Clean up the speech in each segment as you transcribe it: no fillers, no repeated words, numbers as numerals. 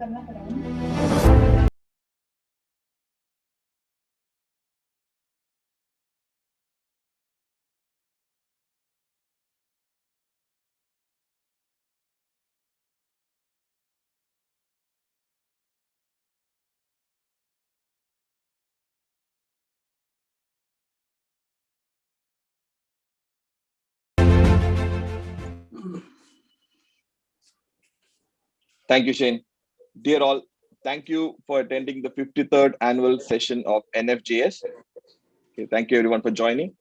करना पड़ेगा। Thank you, Shane. Dear all, thank you for attending the 53rd annual session of NFJS. Okay, thank you everyone for joining.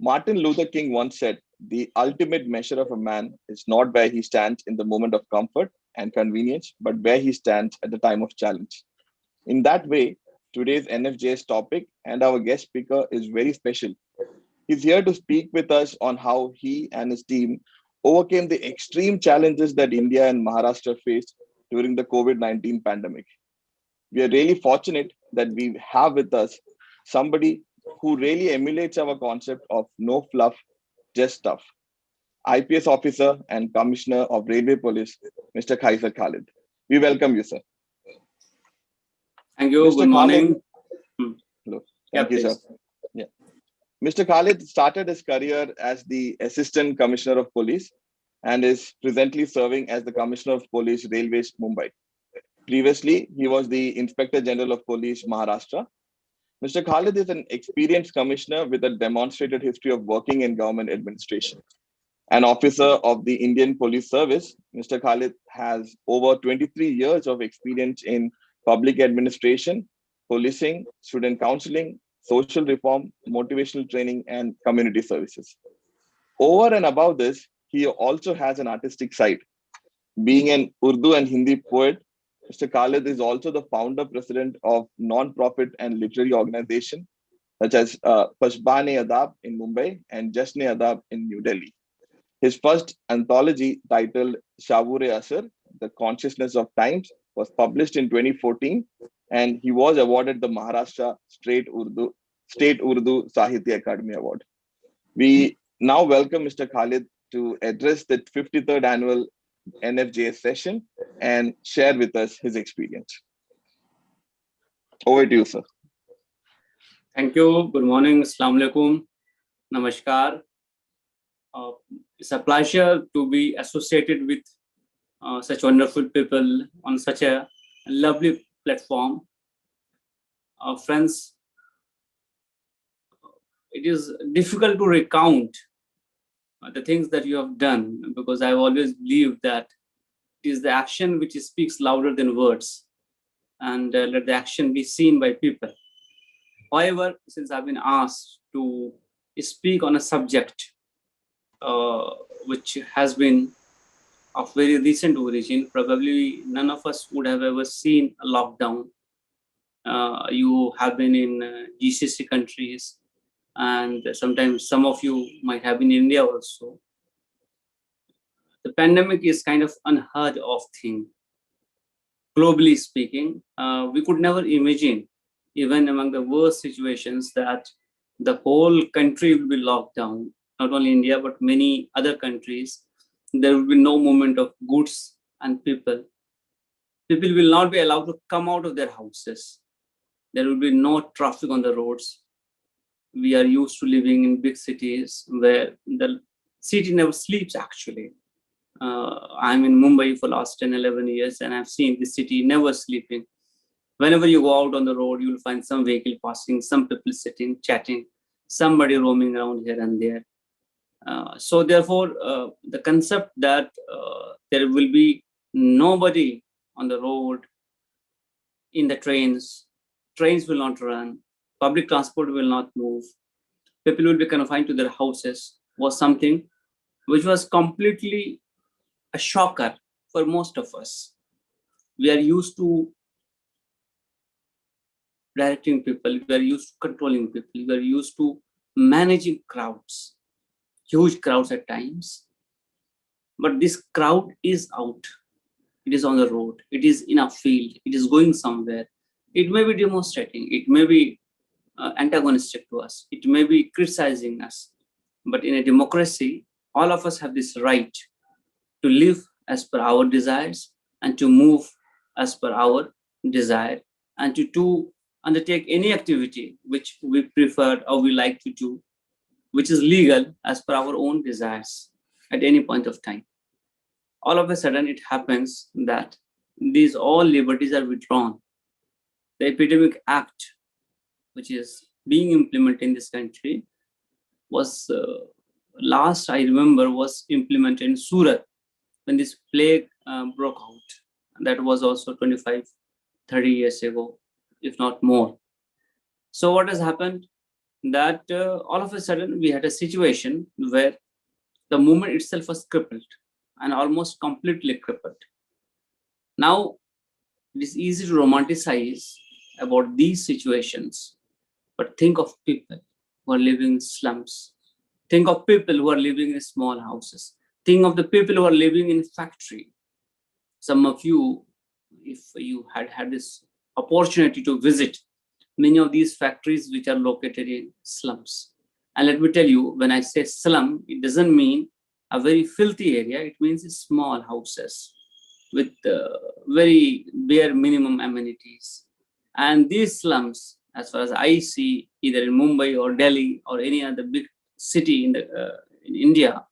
Martin Luther King once said, the ultimate measure of a man is not where he stands in the moment of comfort and convenience, but where he stands at the time of challenge. In that way, today's NFJS topic and our guest speaker is very special. He's here to speak with us on how he and his team overcame the extreme challenges that India and Maharashtra faced during the COVID-19 pandemic. We are really fortunate that we have with us somebody who really emulates our concept of no fluff, just stuff. I.P.S. officer and commissioner of Railway Police, Mr. Quaiser Khalid. We welcome you, sir. Thank you. Mr. Good morning. Hello. Yeah, Thank you, sir. please. Yeah. Mr. Khalid started his career as the Assistant Commissioner of Police and is presently serving as the Commissioner of Police Railways, Mumbai. Previously, he was the Inspector General of Police, Maharashtra. Mr. Khalid is an experienced commissioner with a demonstrated history of working in government administration. An officer of the Indian Police Service, Mr. Khalid has over 23 years of experience in public administration, policing, student counseling, social reform, motivational training, and community services. Over and above this, he also has an artistic side. Being an Urdu and Hindi poet, Mr. Khalid is also the founder president of non-profit and literary organization such as Pashban-e-Adab in Mumbai and Jasn-e-Adab in New Delhi. His first anthology titled Shavure-e-Asr, The Consciousness of Times, was published in 2014, and he was awarded the Maharashtra State Urdu Sahitya Academy Award. We now welcome Mr. Khalid to address the 53rd annual NFJS session and share with us his experience. Over to you, sir. Thank you. Good morning. Assalamu alaikum. Namaskar. It's a pleasure to be associated with such wonderful people on such a lovely platform. Friends, it is difficult to recount the things that you have done, because I've always believed that it is the action which speaks louder than words, and let the action be seen by people. However, since I've been asked to speak on a subject which has been of very recent origin, probably none of us would have ever seen a lockdown. You have been in GCC countries, and sometimes some of you might have been in India also. The pandemic is kind of unheard of thing. Globally speaking, we could never imagine, even among the worst situations, that the whole country will be locked down. Not only India, but many other countries. There will be no movement of goods and people. People will not be allowed to come out of their houses. There will be no traffic on the roads. We are used to living in big cities where the city never sleeps, actually. I'm in Mumbai for the last 10, 11 years, and I've seen the city never sleeping. Whenever you go out on the road, you'll find some vehicle passing, some people sitting, chatting, somebody roaming around here and there. So therefore, the concept that there will be nobody on the road, in the trains will not run, public transport will not move, people will be confined to their houses, was something which was completely a shocker for most of us. We are used to directing people, we are used to controlling people, we are used to managing crowds, huge crowds at times. But this crowd is out. It is on the road. It is in a field. It is going somewhere. It may be demonstrating. It may be antagonistic to us. It may be criticizing us. But in a democracy, all of us have this right to live as per our desires and to move as per our desire, and to undertake any activity which we prefer or we like to do, which is legal as per our own desires at any point of time. All of a sudden, it happens that these all liberties are withdrawn. The Epidemic Act, which is being implemented in this country, was last I remember was implemented in Surat when this plague broke out. And that was also 25, 30 years ago, if not more. So what has happened? That all of a sudden we had a situation where the movement itself was crippled and almost completely crippled. Now, it is easy to romanticize about these situations, but think of people who are living in slums. Think of people who are living in small houses. Think of the people who are living in factory. Some of you, if you had this opportunity to visit many of these factories which are located in slums. And let me tell you, when I say slum, it doesn't mean a very filthy area. It means small houses with very bare minimum amenities. And these slums, as far as I see, either in Mumbai or Delhi or any other big city in India,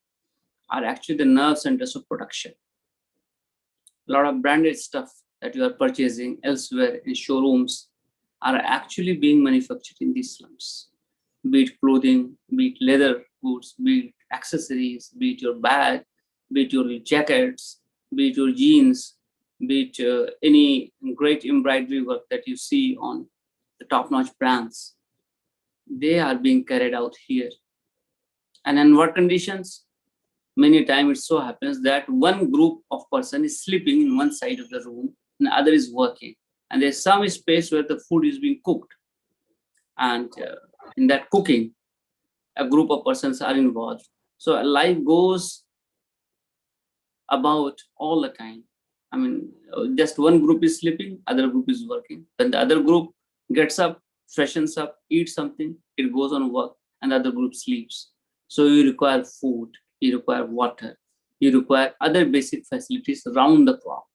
are actually the nerve centers of production. A lot of branded stuff that you are purchasing elsewhere in showrooms are actually being manufactured in these slums. Be it clothing, be it leather goods, be it accessories, be it your bag, be it your jackets, be it your jeans, be it any great embroidery work that you see on the top-notch brands. They are being carried out here. And in what conditions? Many times it so happens that one group of person is sleeping in one side of the room and the other is working. And there's some space where the food is being cooked. And in that cooking, a group of persons are involved. So life goes about all the time. I mean, just one group is sleeping, other group is working. Then the other group gets up, freshens up, eats something, it goes on work, and the other group sleeps. So you require food, you require water, you require other basic facilities around the clock.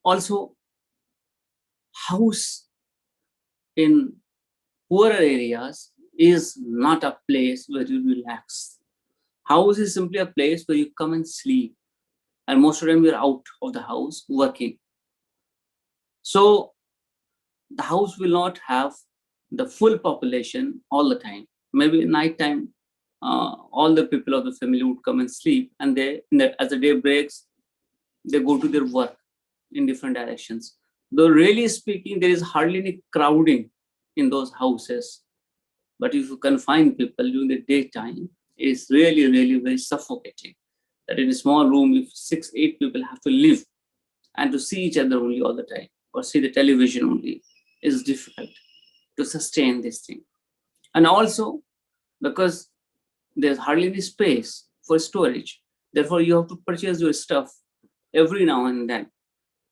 Also, house in poorer areas is not a place where you relax. House is simply a place where you come and sleep. And most of the time you're out of the house working. So the house will not have the full population all the time. Maybe at night time, all the people of the family would come and sleep, and as the day breaks, they go to their work in different directions. Though really speaking, there is hardly any crowding in those houses. But if you confine people during the daytime, it's really, really very suffocating. That in a small room, if 6, 8 people have to live and to see each other only all the time, or see the television only, is difficult to sustain this thing. And also, because there's hardly any space for storage, therefore you have to purchase your stuff every now and then.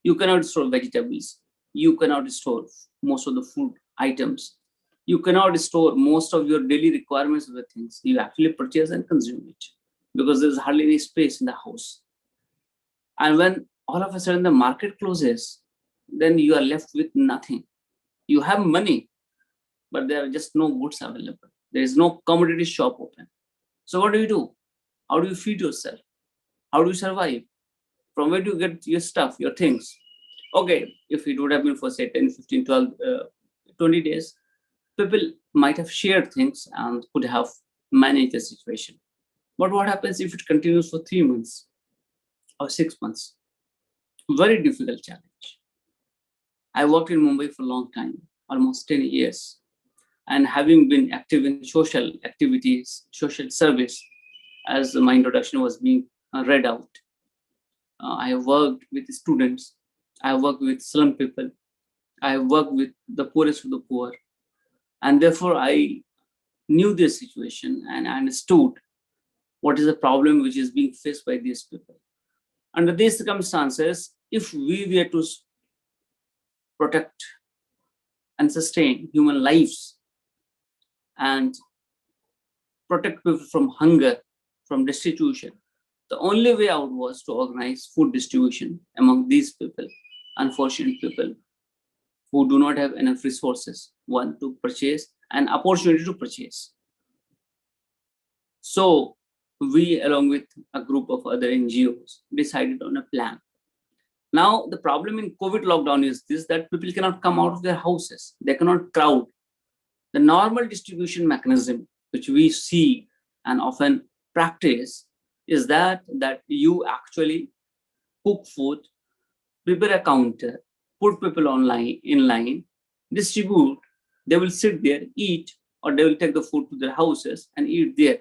You cannot store vegetables. You cannot store most of the food items. You cannot store most of your daily requirements of the things. You actually purchase and consume it because there's hardly any space in the house. And when all of a sudden the market closes, then you are left with nothing. You have money, but there are just no goods available. There is no commodity shop open. So what do? How do you feed yourself? How do you survive? From where do you get your stuff, your things? Okay, if it would have been for say 10, 15, 12, 20 days, people might have shared things and could have managed the situation. But what happens if it continues for 3 months or 6 months? Very difficult challenge. I worked in Mumbai for a long time, almost 10 years. And having been active in social activities, social service, as my introduction was being read out, I have worked with students, I have worked with slum people, I have worked with the poorest of the poor. And therefore, I knew this situation and I understood what is the problem which is being faced by these people. Under these circumstances, if we were to protect and sustain human lives and protect people from hunger, from destitution, the only way out was to organize food distribution among these people unfortunate people who do not have enough resources, one, to purchase, an opportunity to purchase. So we, along with a group of other NGOs, decided on a plan. Now, the problem in COVID lockdown is this, that people cannot come out of their houses. They cannot crowd. The normal distribution mechanism, which we see and often practice, is that you actually cook food, prepare a counter, put people in line, distribute. They will sit there, eat, or they will take the food to their houses and eat there.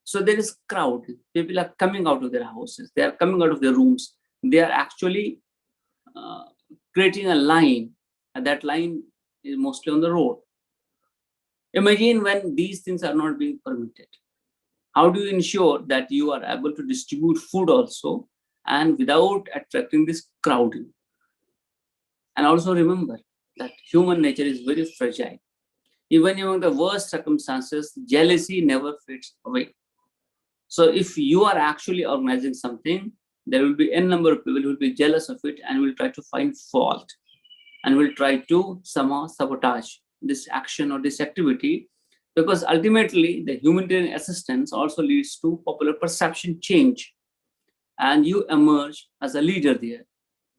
So there is crowd. People are coming out of their houses. They are coming out of their rooms. They are actually creating a line, and that line is mostly on the road. Imagine when these things are not being permitted. How do you ensure that you are able to distribute food also and without attracting this crowding? And also remember that human nature is very fragile. Even in the worst circumstances, jealousy never fades away. So if you are actually organizing something, there will be n number of people who will be jealous of it and will try to find fault and will try to somehow sabotage this action or this activity, because ultimately the humanitarian assistance also leads to popular perception change, and you emerge as a leader there.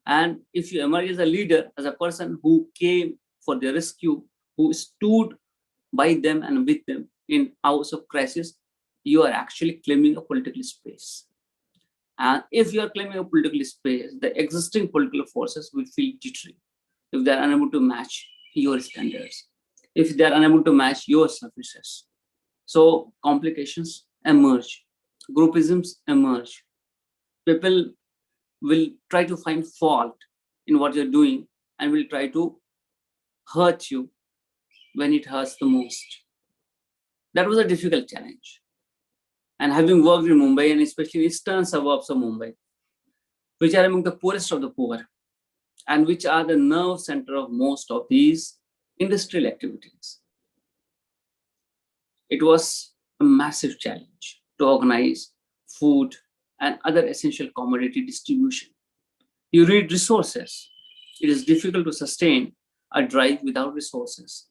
And if you emerge as a leader, as a person who came for their rescue, who stood by them and with them in hours of crisis, you are actually claiming a political space. And if you are claiming a political space, the existing political forces will feel jittery if they are unable to match your standards, if they are unable to match your services. So complications emerge, groupisms emerge. People will try to find fault in what you're doing and will try to hurt you when it hurts the most. That was a difficult challenge. And having worked in Mumbai, and especially in eastern suburbs of Mumbai, which are among the poorest of the poor, and which are the nerve center of most of these industrial activities, it was a massive challenge to organize food and other essential commodity distribution. You need resources. It is difficult to sustain a drive without resources.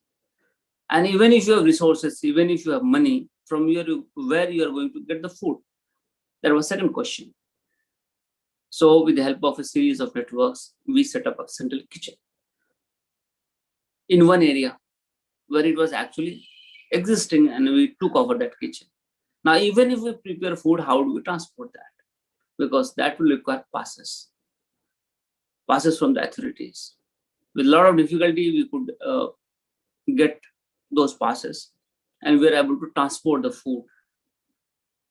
And even if you have resources, even if you have money, from where you are going to get the food? That was second question. So with the help of a series of networks, we set up a central kitchen in one area where it was actually existing, and we took over that kitchen. Now, even if we prepare food, how do we transport that? Because that will require passes from the authorities. With a lot of difficulty, we could get those passes, and we were able to transport the food.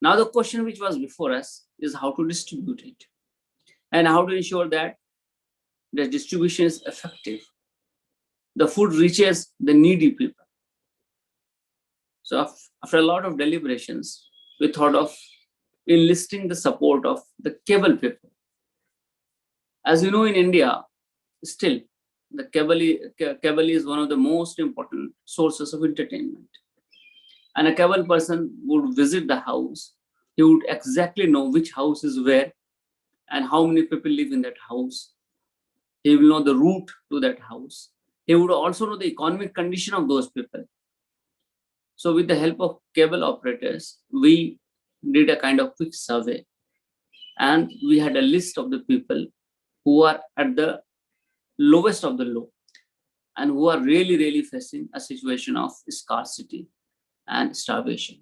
Now, the question which was before us is how to distribute it and how to ensure that the distribution is effective. The food reaches the needy people. So after a lot of deliberations, we thought of enlisting the support of the cable people. As you know, in India, still, the cable is one of the most important sources of entertainment. And a cable person would visit the house. He would exactly know which house is where and how many people live in that house. He will know the route to that house. He would also know the economic condition of those people. So with the help of cable operators, we did a kind of quick survey, and we had a list of the people who are at the lowest of the low and who are really, really facing a situation of scarcity and starvation.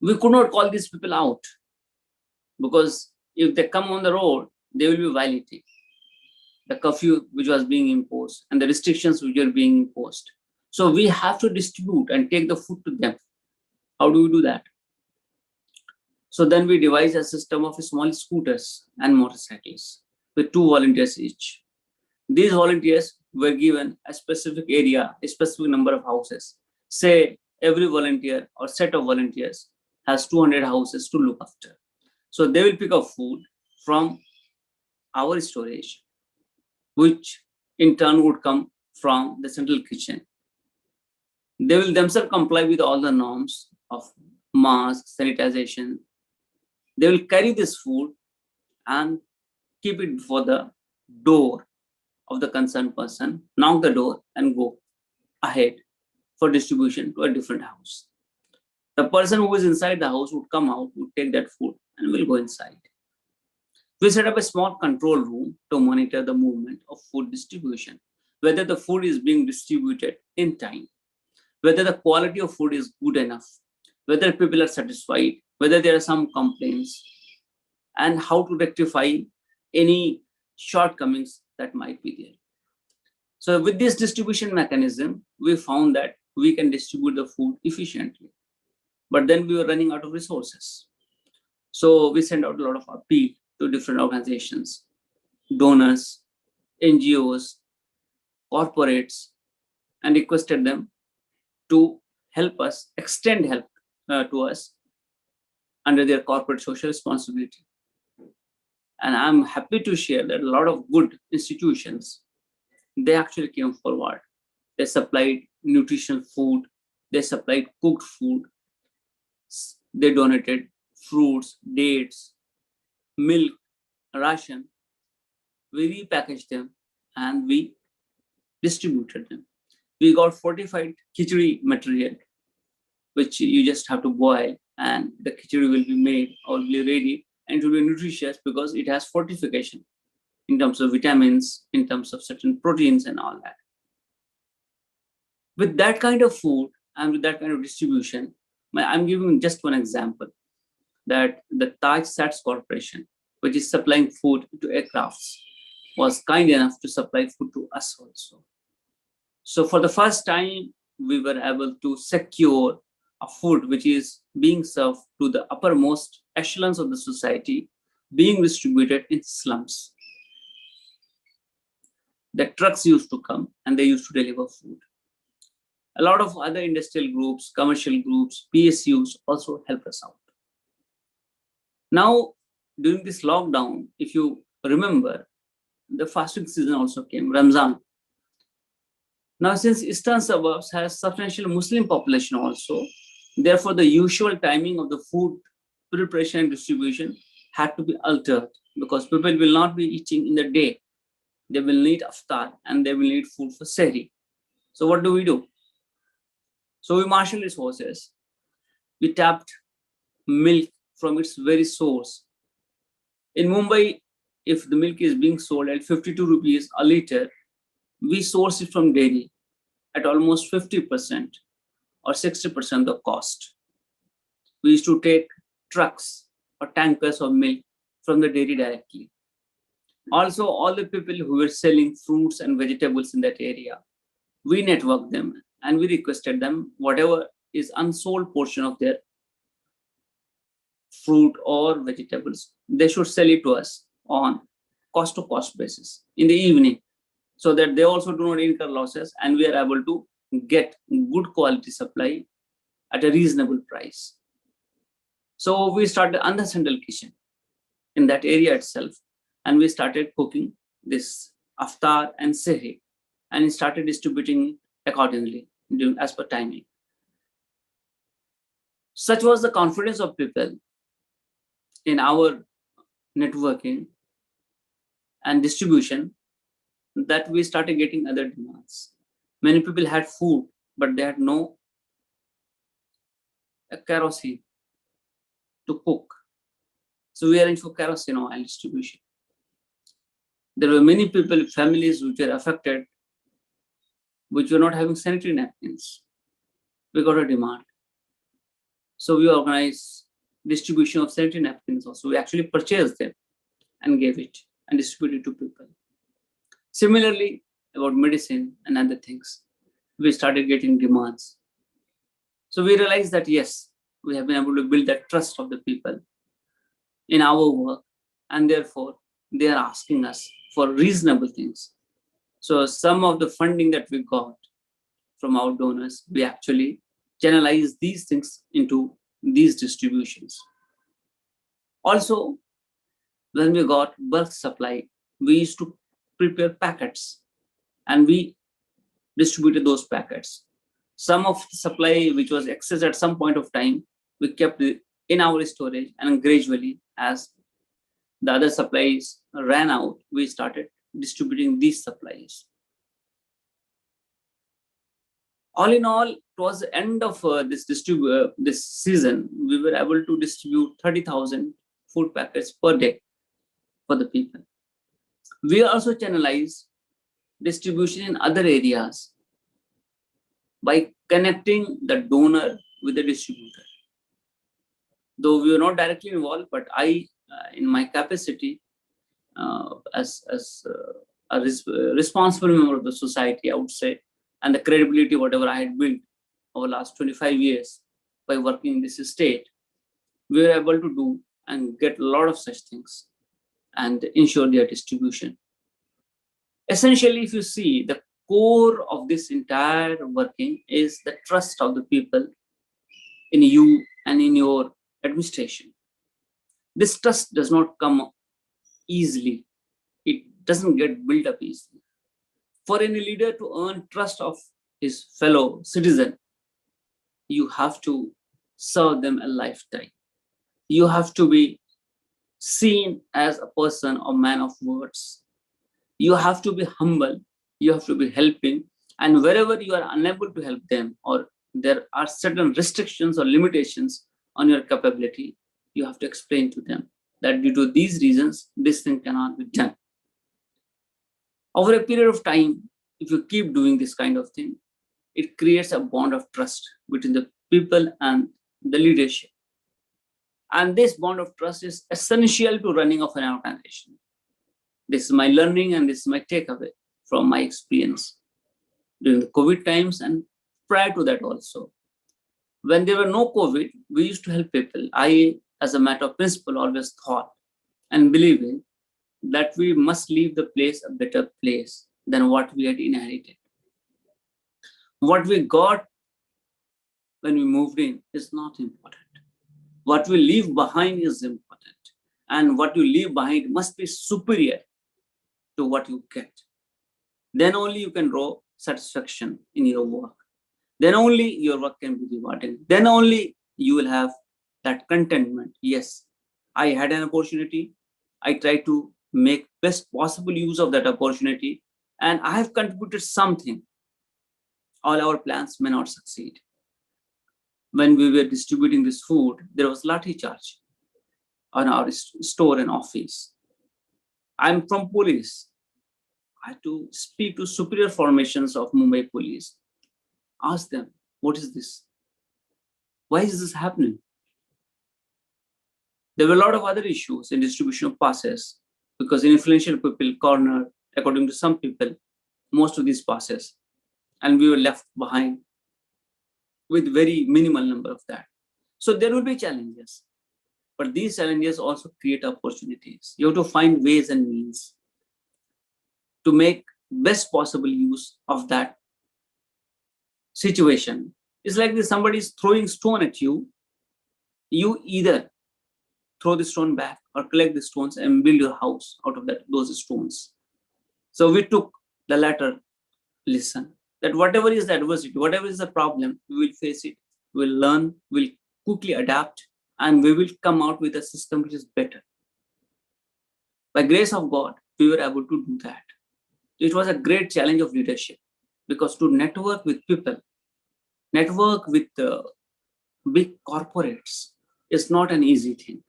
We could not call these people out because if they come on the road, they will be violating the curfew which was being imposed and the restrictions which are being imposed. So we have to distribute and take the food to them. How do we do that? So then we devised a system of small scooters and motorcycles with 2 volunteers each. These volunteers were given a specific area, a specific number of houses. Say every volunteer or set of volunteers has 200 houses to look after. So they will pick up food from our storage, which in turn would come from the central kitchen. They will themselves comply with all the norms of masks, sanitization. They will carry this food and keep it before the door of the concerned person, knock the door, and go ahead for distribution to a different house. The person who is inside the house would come out, would take that food, and will go inside. We set up a small control room to monitor the movement of food distribution, whether the food is being distributed in time, whether the quality of food is good enough, whether people are satisfied, whether there are some complaints, and how to rectify any shortcomings that might be there. So with this distribution mechanism, we found that we can distribute the food efficiently, but then we were running out of resources. So we sent out a lot of appeal to different organizations, donors, NGOs, corporates, and requested them to help us, extend help to us under their corporate social responsibility. And I'm happy to share that a lot of good institutions, they actually came forward. They supplied nutritional food, they supplied cooked food, they donated fruits, dates, milk, ration. We repackaged them and we distributed them. We got fortified khichdi material, which you just have to boil, and the khichdi will be made or will be ready, and it will be nutritious because it has fortification in terms of vitamins, in terms of certain proteins and all that. With that kind of food and with that kind of distribution, I'm giving just one example, that the Taj Sats Corporation, which is supplying food to aircrafts, was kind enough to supply food to us also. So for the first time, we were able to secure a food which is being served to the uppermost echelons of the society, being distributed in slums. The trucks used to come and they used to deliver food. A lot of other industrial groups, commercial groups, PSUs also help us out. Now, during this lockdown, if you remember, the fasting season also came, Ramzan. Now, since eastern suburbs has substantial Muslim population also, therefore the usual timing of the food preparation and distribution had to be altered, because people will not be eating in the day. They will need iftar and they will need food for sehri. So what do? So we marshaled resources. We tapped milk from its very source. In Mumbai, if the milk is being sold at 52 rupees a liter, we source it from dairy at almost 50% or 60% the cost. We used to take trucks or tankers of milk from the dairy directly. Also, all the people who were selling fruits and vegetables in that area, we networked them and we requested them, whatever is unsold portion of their fruit or vegetables, they should sell it to us on cost to cost basis in the evening, so that they also do not incur losses and we are able to get good quality supply at a reasonable price. So we started under central kitchen in that area itself, and we started cooking this iftar and sehri, and started distributing accordingly as per timing. Such was the confidence of people in our networking and distribution that we started getting other demands. Many people had food, but they had no kerosene to cook. So we arranged for kerosene oil distribution. There were many people, families which were affected, which were not having sanitary napkins. We got a demand. So we organized distribution of sanitary napkins also. We actually purchased them and gave it and distributed to people. Similarly, about medicine and other things, we started getting demands. So we realized that yes, we have been able to build that trust of the people in our work, and therefore they are asking us for reasonable things. So some of the funding that we got from our donors, we actually channelize these things into these distributions. Also, when we got bulk supply, we used to prepare packets and we distributed those packets. Some of the supply which was excess at some point of time, we kept it in our storage, and gradually as the other supplies ran out, we started distributing these supplies. All in all, towards the end of this season, we were able to distribute 30,000 food packets per day for the people. We also channelized distribution in other areas by connecting the donor with the distributor. Though we were not directly involved, but I, in my capacity as a responsible member of the society, I would say, and the credibility, whatever I had built over the last 25 years by working in this state, we were able to do and get a lot of such things and ensure their distribution. Essentially, if you see, the core of this entire working is the trust of the people in you and in your administration. This trust does not come easily. It doesn't get built up easily. For any leader to earn trust of his fellow citizen, you have to serve them a lifetime. You have to be seen as a person or man of words. You have to be humble. You have to be helping. And wherever you are unable to help them, or there are certain restrictions or limitations on your capability, you have to explain to them that due to these reasons, this thing cannot be done. Over a period of time, if you keep doing this kind of thing, it creates a bond of trust between the people and the leadership. And this bond of trust is essential to running of an organization. This is my learning and this is my takeaway from my experience during the COVID times and prior to that also. When there were no COVID, we used to help people. I, as a matter of principle, always thought and believe in that we must leave the place a better place than what we had inherited. What we got when we moved in is not important. What we leave behind is important. And what you leave behind must be superior to what you get. Then only you can draw satisfaction in your work. Then only your work can be rewarding. Then only you will have that contentment. Yes, I had an opportunity. I tried to make best possible use of that opportunity, and I have contributed something. All our plans may not succeed. When we were distributing this food, there was lathi charge on our store and office. I'm from police. I had to speak to superior formations of Mumbai police. Ask them, what is this? Why is this happening? There were a lot of other issues in distribution of passes because influential people cornered, according to some people, most of these passes, and we were left behind with very minimal number of that. So there will be challenges, but these challenges also create opportunities. You have to find ways and means to make best possible use of that situation. It's like this, somebody is throwing stone at you. You either throw the stone back or collect the stones and build your house out of those stones. So we took the latter lesson, that whatever is the adversity, whatever is the problem, we will face it, we'll learn, we'll quickly adapt, and we will come out with a system which is better. By grace of God, we were able to do that. It was a great challenge of leadership because to network with people, network with big corporates is not an easy thing.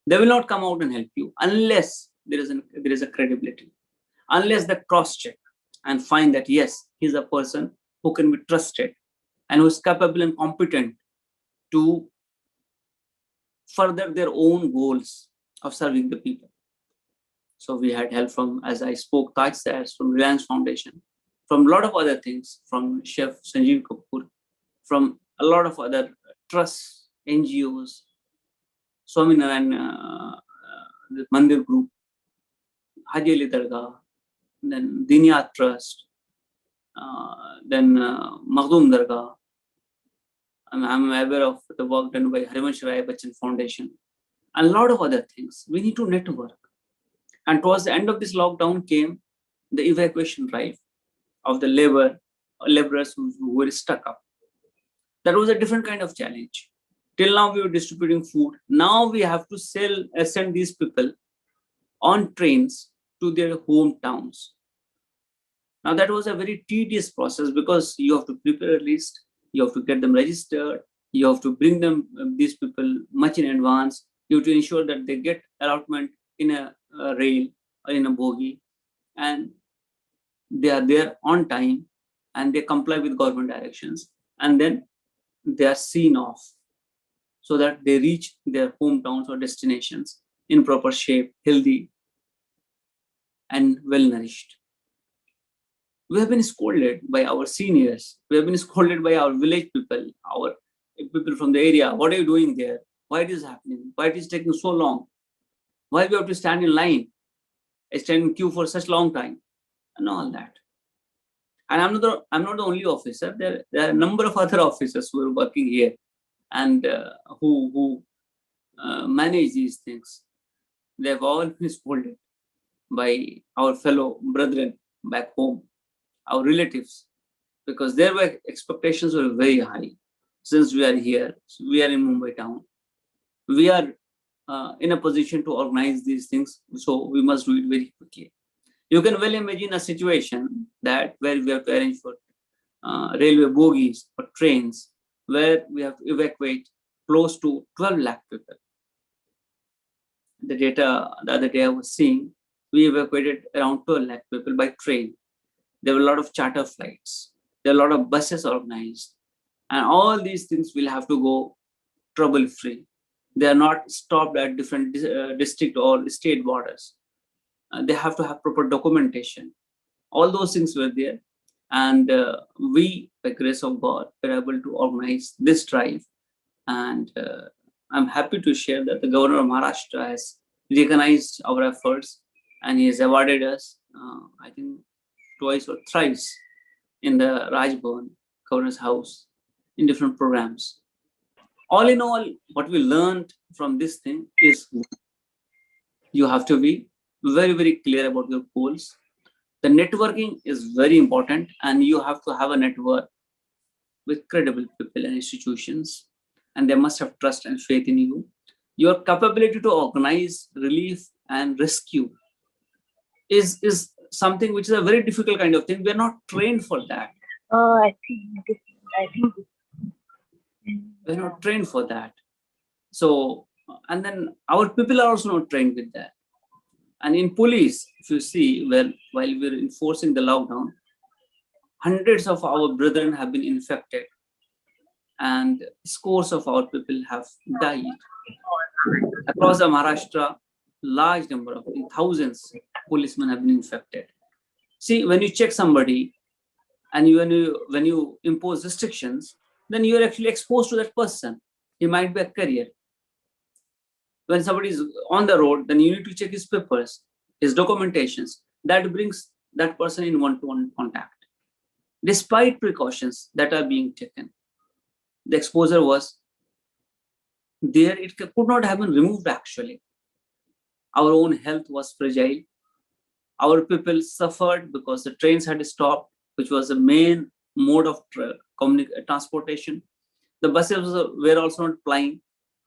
They will not come out and help you unless there is a credibility, unless they cross-check and find that, yes, he's a person who can be trusted and who is capable and competent to further their own goals of serving the people. So we had help from, as I spoke, I.P.S, from Reliance Foundation, from a lot of other things, from Chef Sanjeev Kapoor, from a lot of other trusts, NGOs, Swaminarayan, the Mandir Group, Haji Ali Dargah, then Diniyat Trust, then Makhdoom Dargah. I'm aware of the work done by Harivansh Rai Bachchan Foundation, and a lot of other things. We need to network. And towards the end of this lockdown came the evacuation drive of the laborers who were stuck up. That was a different kind of challenge. Till now we were distributing food. Now we have to send these people on trains to their hometowns. Now that was a very tedious process because you have to prepare a list, you have to get them registered, you have to bring them, these people, much in advance. You have to ensure that they get allotment in a rail or in a bogie, and they are there on time and they comply with government directions, and then they are seen off so that they reach their hometowns or destinations in proper shape, healthy and well nourished. We have been scolded by our seniors. We have been scolded by our village people, our people from the area. What are you doing there? Why it is happening? Why it is taking so long? Why we have to stand in line, stand in queue for such long time, and all that. And I'm not the only officer. There are a number of other officers who are working here and who manage these things. They have all been scolded by our fellow brethren back home, our relatives, because their expectations were very high. Since we are here, we are in Mumbai town, we are in a position to organize these things, so we must do it very quickly. You can well imagine a situation that where we have to arrange for railway bogies or trains, where we have to evacuate close to 12 lakh people. The other day I was seeing, we evacuated around 12 lakh people by train. There were a lot of charter flights. There are a lot of buses organized. And all these things will have to go trouble-free. They are not stopped at different district or state borders. They have to have proper documentation. All those things were there. And we, by grace of God, were able to organize this drive. And I'm happy to share that the governor of Maharashtra has recognized our efforts and he has awarded us, I think, twice or thrice in the Raj Bhavan, Governor's House, in different programs. All in all, what we learned from this thing is you have to be very, very clear about your goals. The networking is very important, and you have to have a network with credible people and institutions, and they must have trust and faith in you. Your capability to organize relief and rescue is something which is a very difficult kind of thing. We're not trained for that. I think We're not trained for that. So, and then our people are also not trained with that. And in police, if you see, while we're enforcing the lockdown, hundreds of our brethren have been infected and scores of our people have died. Across the Maharashtra, large number of thousands policemen have been infected. See, when you check somebody and when you impose restrictions, then you are actually exposed to that person. He might be a carrier. When somebody is on the road, then you need to check his papers, his documentations. That brings that person in one-to-one contact. Despite precautions that are being taken, the exposure was there. It could not have been removed actually. Our own health was fragile. Our people suffered because the trains had stopped, which was the main mode of transportation. The buses were also not plying.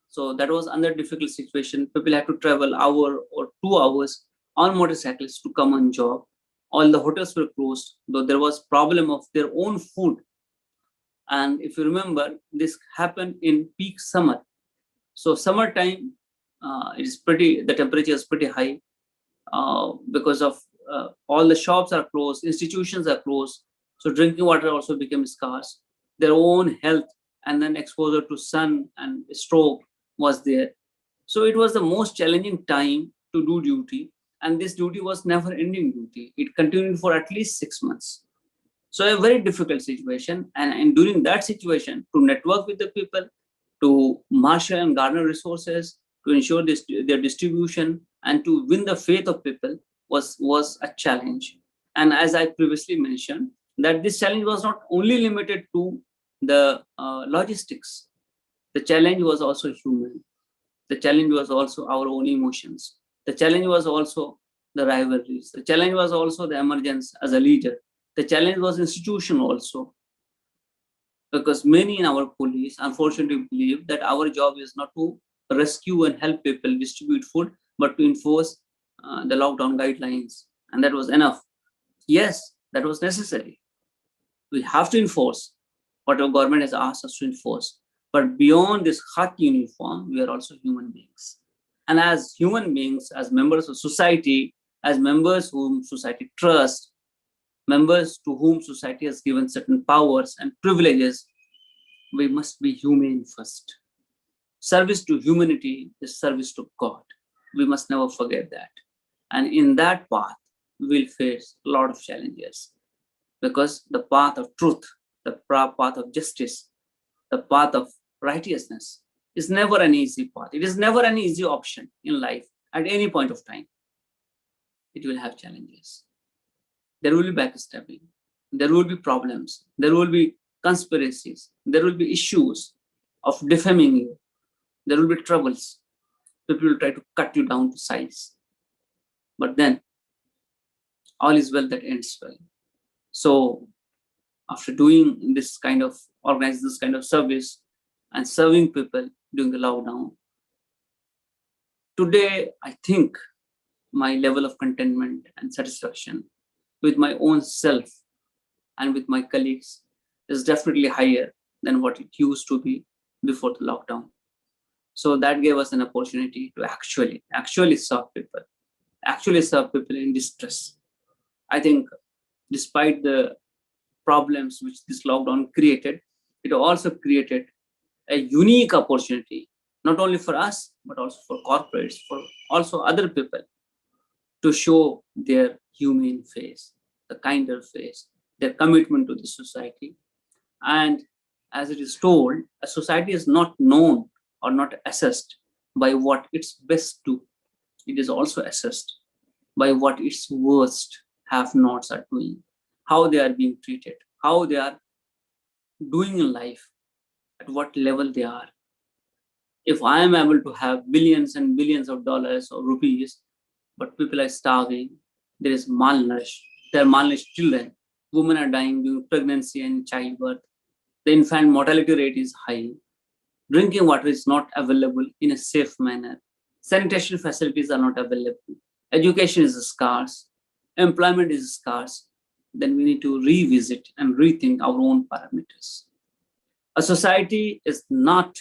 So that was under difficult situation. People had to travel hour or 2 hours on motorcycles to come on job. All the hotels were closed, though there was problem of their own food. And if you remember, this happened in peak summer. So summertime, the temperature is pretty high because of all the shops are closed, institutions are closed. So drinking water also became scarce. Their own health and then exposure to sun and stroke was there. So it was the most challenging time to do duty. And this duty was never ending duty. It continued for at least 6 months. So a very difficult situation. And during that situation, to network with the people, to marshal and garner resources, to ensure their distribution, and to win the faith of people was a challenge. And as I previously mentioned, that this challenge was not only limited to the logistics. The challenge was also human. The challenge was also our own emotions. The challenge was also the rivalries. The challenge was also the emergence as a leader. The challenge was institutional also. Because many in our police unfortunately believe that our job is not to rescue and help people distribute food, but to enforce the lockdown guidelines, and that was enough. Yes, that was necessary. We have to enforce whatever government has asked us to enforce. But beyond this khaki uniform, we are also human beings. And as human beings, as members of society, as members whom society trusts, members to whom society has given certain powers and privileges, we must be humane first. Service to humanity is service to God. We must never forget that. And in that path, we will face a lot of challenges, because the path of truth, the path of justice, the path of righteousness is never an easy path. It is never an easy option in life at any point of time. It will have challenges. There will be backstabbing. There will be problems. There will be conspiracies. There will be issues of defaming you. There will be troubles. People will try to cut you down to size. But then, all is well that ends well. So, after doing this kind of, organizing this kind of service and serving people during the lockdown, today, I think my level of contentment and satisfaction with my own self and with my colleagues is definitely higher than what it used to be before the lockdown. So that gave us an opportunity to actually serve people in distress. I think despite the problems which this lockdown created, it also created a unique opportunity, not only for us, but also for corporates, for also other people, to show their humane face, the kinder face, their commitment to the society. And as it is told, a society is not known or not assessed by what its best do. It is also assessed by what its worst have-nots are doing, how they are being treated, how they are doing in life, at what level they are. If I am able to have billions and billions of dollars or rupees, but people are starving, there is malnourished, there are malnourished children, women are dying during pregnancy and childbirth, the infant mortality rate is high, drinking water is not available in a safe manner, sanitation facilities are not available, education is scarce, employment is scarce, then we need to revisit and rethink our own parameters. A society is not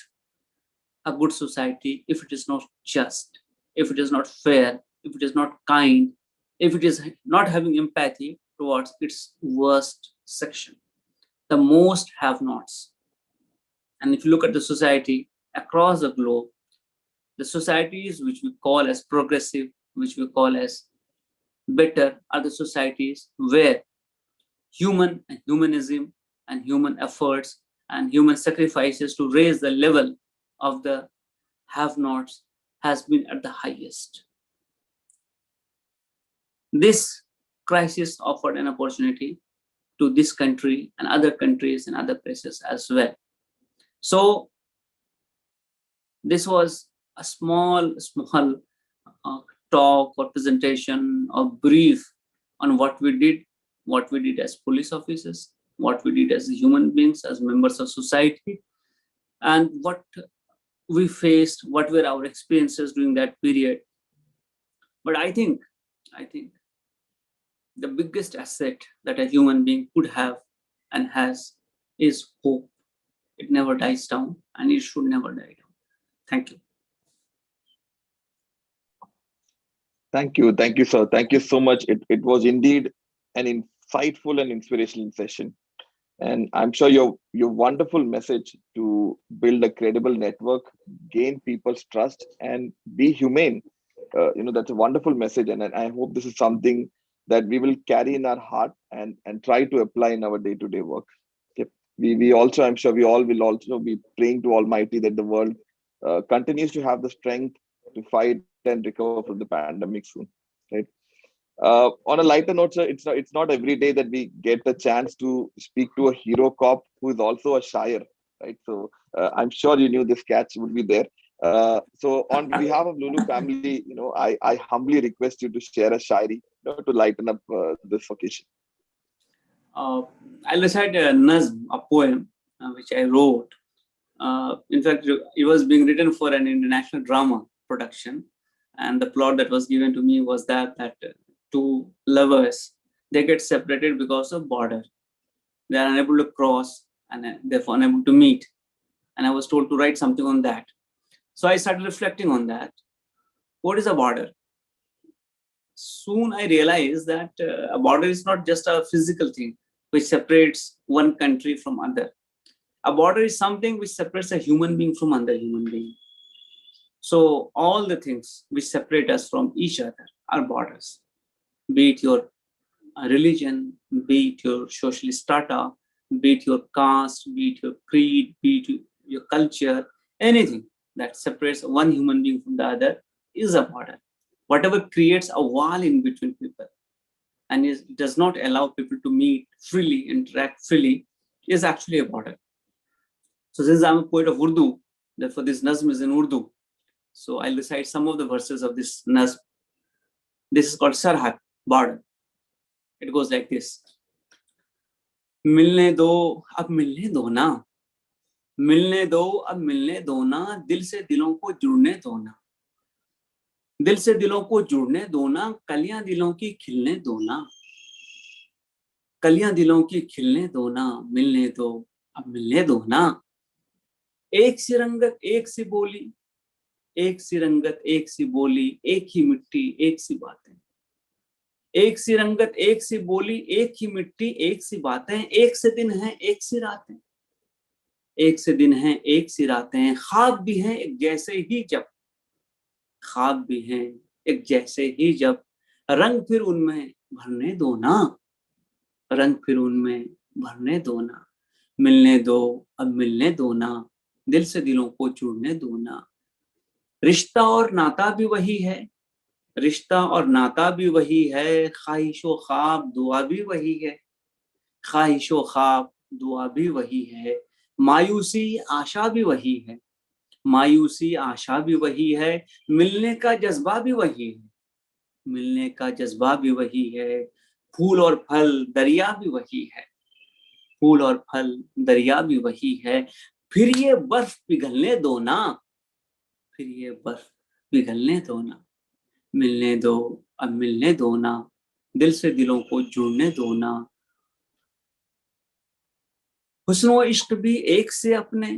a good society if it is not just, if it is not fair, if it is not kind, if it is not having empathy towards its worst section, the most have-nots. And if you look at the society across the globe, the societies which we call as progressive, which we call as better, are the societies where human and humanism and human efforts and human sacrifices to raise the level of the have-nots has been at the highest. This crisis offered an opportunity to this country and other countries and other places as well. So this was a small talk or presentation or brief on what we did as police officers, what we did as human beings, as members of society, and what we faced, what were our experiences during that period. But I think the biggest asset that a human being could have and has is hope. It never dies down, and it should never die down. Thank you. Thank you, sir. Thank you so much. It was indeed an insightful and inspirational session. And I'm sure your wonderful message to build a credible network, gain people's trust, and be humane. That's a wonderful message, and I hope this is something that we will carry in our heart and try to apply in our day-to-day work. Okay. We also, I'm sure we all will also be praying to Almighty that the world continues to have the strength to fight and recover from the pandemic soon. Right. On a lighter note, sir, it's not every day that we get the chance to speak to a hero cop who is also a shire, right? So I'm sure you knew this catch would be there. So on behalf of Lulu family, I humbly request you to share a shairi, to lighten up this occasion. I'll recite a nazm, a poem, which I wrote. In fact, it was being written for an international drama production. And the plot that was given to me was that two lovers, they get separated because of border. They are unable to cross and therefore unable to meet. And I was told to write something on that. So I started reflecting on that. What is a border? Soon I realized that a border is not just a physical thing which separates one country from other. A border is something which separates a human being from another human being. So all the things which separate us from each other are borders, be it your religion, be it your social strata, be it your caste, be it your creed, be it your culture, anything that separates one human being from the other is a border. Whatever creates a wall in between people and does not allow people to meet freely, interact freely, is actually a border. So since I'm a poet of Urdu, therefore this nazm is in Urdu. So I'll recite some of the verses of this nazm. This is called Sarhat, border. It goes like this. मिलने दो, अब मिलने दो ना, मिलने दो, अब मिलने दो ना, दिल से दिलों को जुड़ने दो ना, दिल से दिलों को जुड़ने दो ना, कलियां दिलों की खिलने दो ना, कलियां दिलों की खिलने दो ना, मिलने दो, अब मिलने दो ना, एक सी रंगत एक सी बोली, एक सी रंगत एक सी बोली, एक ही मिट्टी एक सी बातें, एक सी रंगत एक सी बोली, एक ही मिट्टी एक सी बातें, एक से दिन है एक सी रातें, एक से दिन है एक सी रातें, ख्वाब भी हैं एक जैसे ही जब, ख्वाब भी हैं एक जैसे ही जब, रंग फिर उनमें भरने दो ना, रंग फिर उनमें भरने दो ना, मिलने दो, अब मिलने दो ना, दिल से दिलों को जुड़ने दो ना, रिश्ता और नाता भी वही है, रिश्ता और नाता भी वही है, ख्वाहिशो ख्वाब दुआ भी वही है, ख्वाहिशो ख्वाब दुआ भी वही है, मायूसी आशा भी वही है, मायूसी आशा भी वही है, मिलने का जज्बा भी वही है, मिलने का जज्बा भी वही है, फूल और फल दरिया भी वही है, फूल और फल दरिया भी वही है, फिर ये बर्फ पिघलने दो ना, फिर ये बर्फ पिघलने दो ना, मिलने दो, अब मिलने दो ना, दिल से दिलों को जुड़ने दो ना, हुस्नो इश्क भी एक से अपने,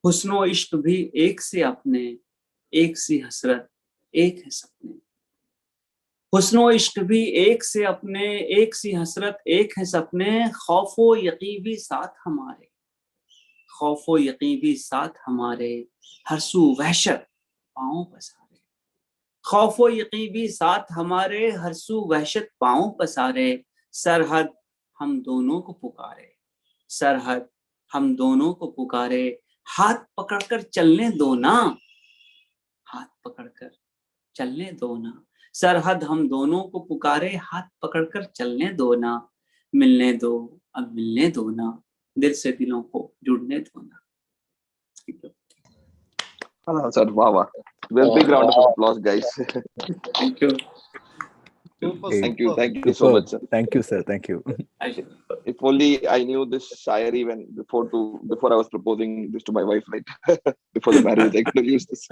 हुस्नो इश्क भी एक से अपने, एक सी हसरत एक है सपने, हुस्नो इश्क भी एक से अपने, एक सी हसरत एक है सपने, खौफो यकीन भी साथ हमारे, खौफो यकीन भी साथ हमारे, हर सू वहशत पांव पसारे, खौफो यकीन भी साथ हमारे, हर सू वहशत पांव पसारे, सरहद हम दोनों को पुकारे, सरहद हम दोनों को पुकारे, हाथ पकड़कर चलने दो ना, हाथ पकड़कर चलने दो ना, सरहद हम दोनों को पुकारे, हाथ पकड़कर चलने दो ना, मिलने दो, अब मिलने दो ना, दिल से दिलों को जुड़ने दो ना. Sir, wow. Well, big round of applause, guys. Thank you. Thank you so much, sir. Thank you, sir. Thank you. If only I knew this shayari before I was proposing this to my wife, right? Before the marriage, I could have used this.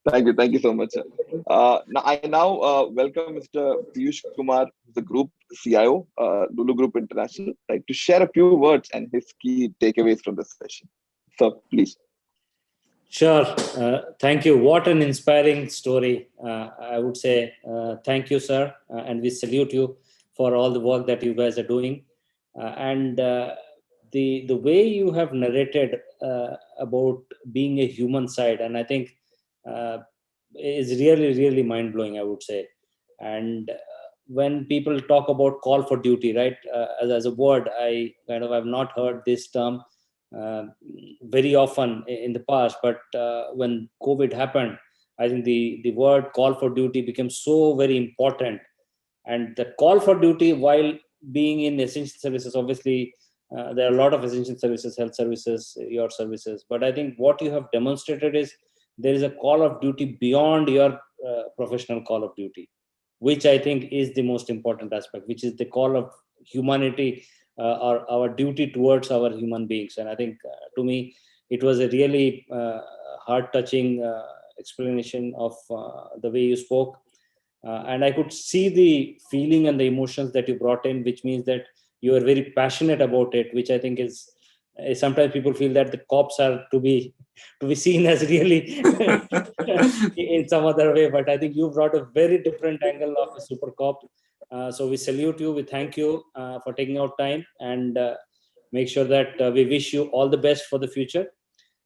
Thank you so much, sir. Now welcome Mr. Piyush Kumar, the group CIO, Lulu Group International, right, to share a few words and his key takeaways from the session. So please. Sure. Thank you. What an inspiring story. I would say thank you, sir. And we salute you for all the work that you guys are doing. And the way you have narrated about being a human side, and I think is really, really mind-blowing, I would say. And when people talk about call for duty, right, as a word, I kind of have not heard this term very often in the past, but when COVID happened, I think the word call for duty became so very important. And the call for duty, while being in essential services, obviously there are a lot of essential services, health services, your services, but I think what you have demonstrated is there is a call of duty beyond your professional call of duty, which I think is the most important aspect, which is the call of humanity, our duty towards our human beings. And I think to me, it was a really heart-touching explanation of the way you spoke. And I could see the feeling and the emotions that you brought in, which means that you are very passionate about it, which I think is sometimes people feel that the cops are to be seen as really in some other way, but I think you brought a very different angle of a super cop. So we salute you, we thank you for taking out time, and make sure that we wish you all the best for the future.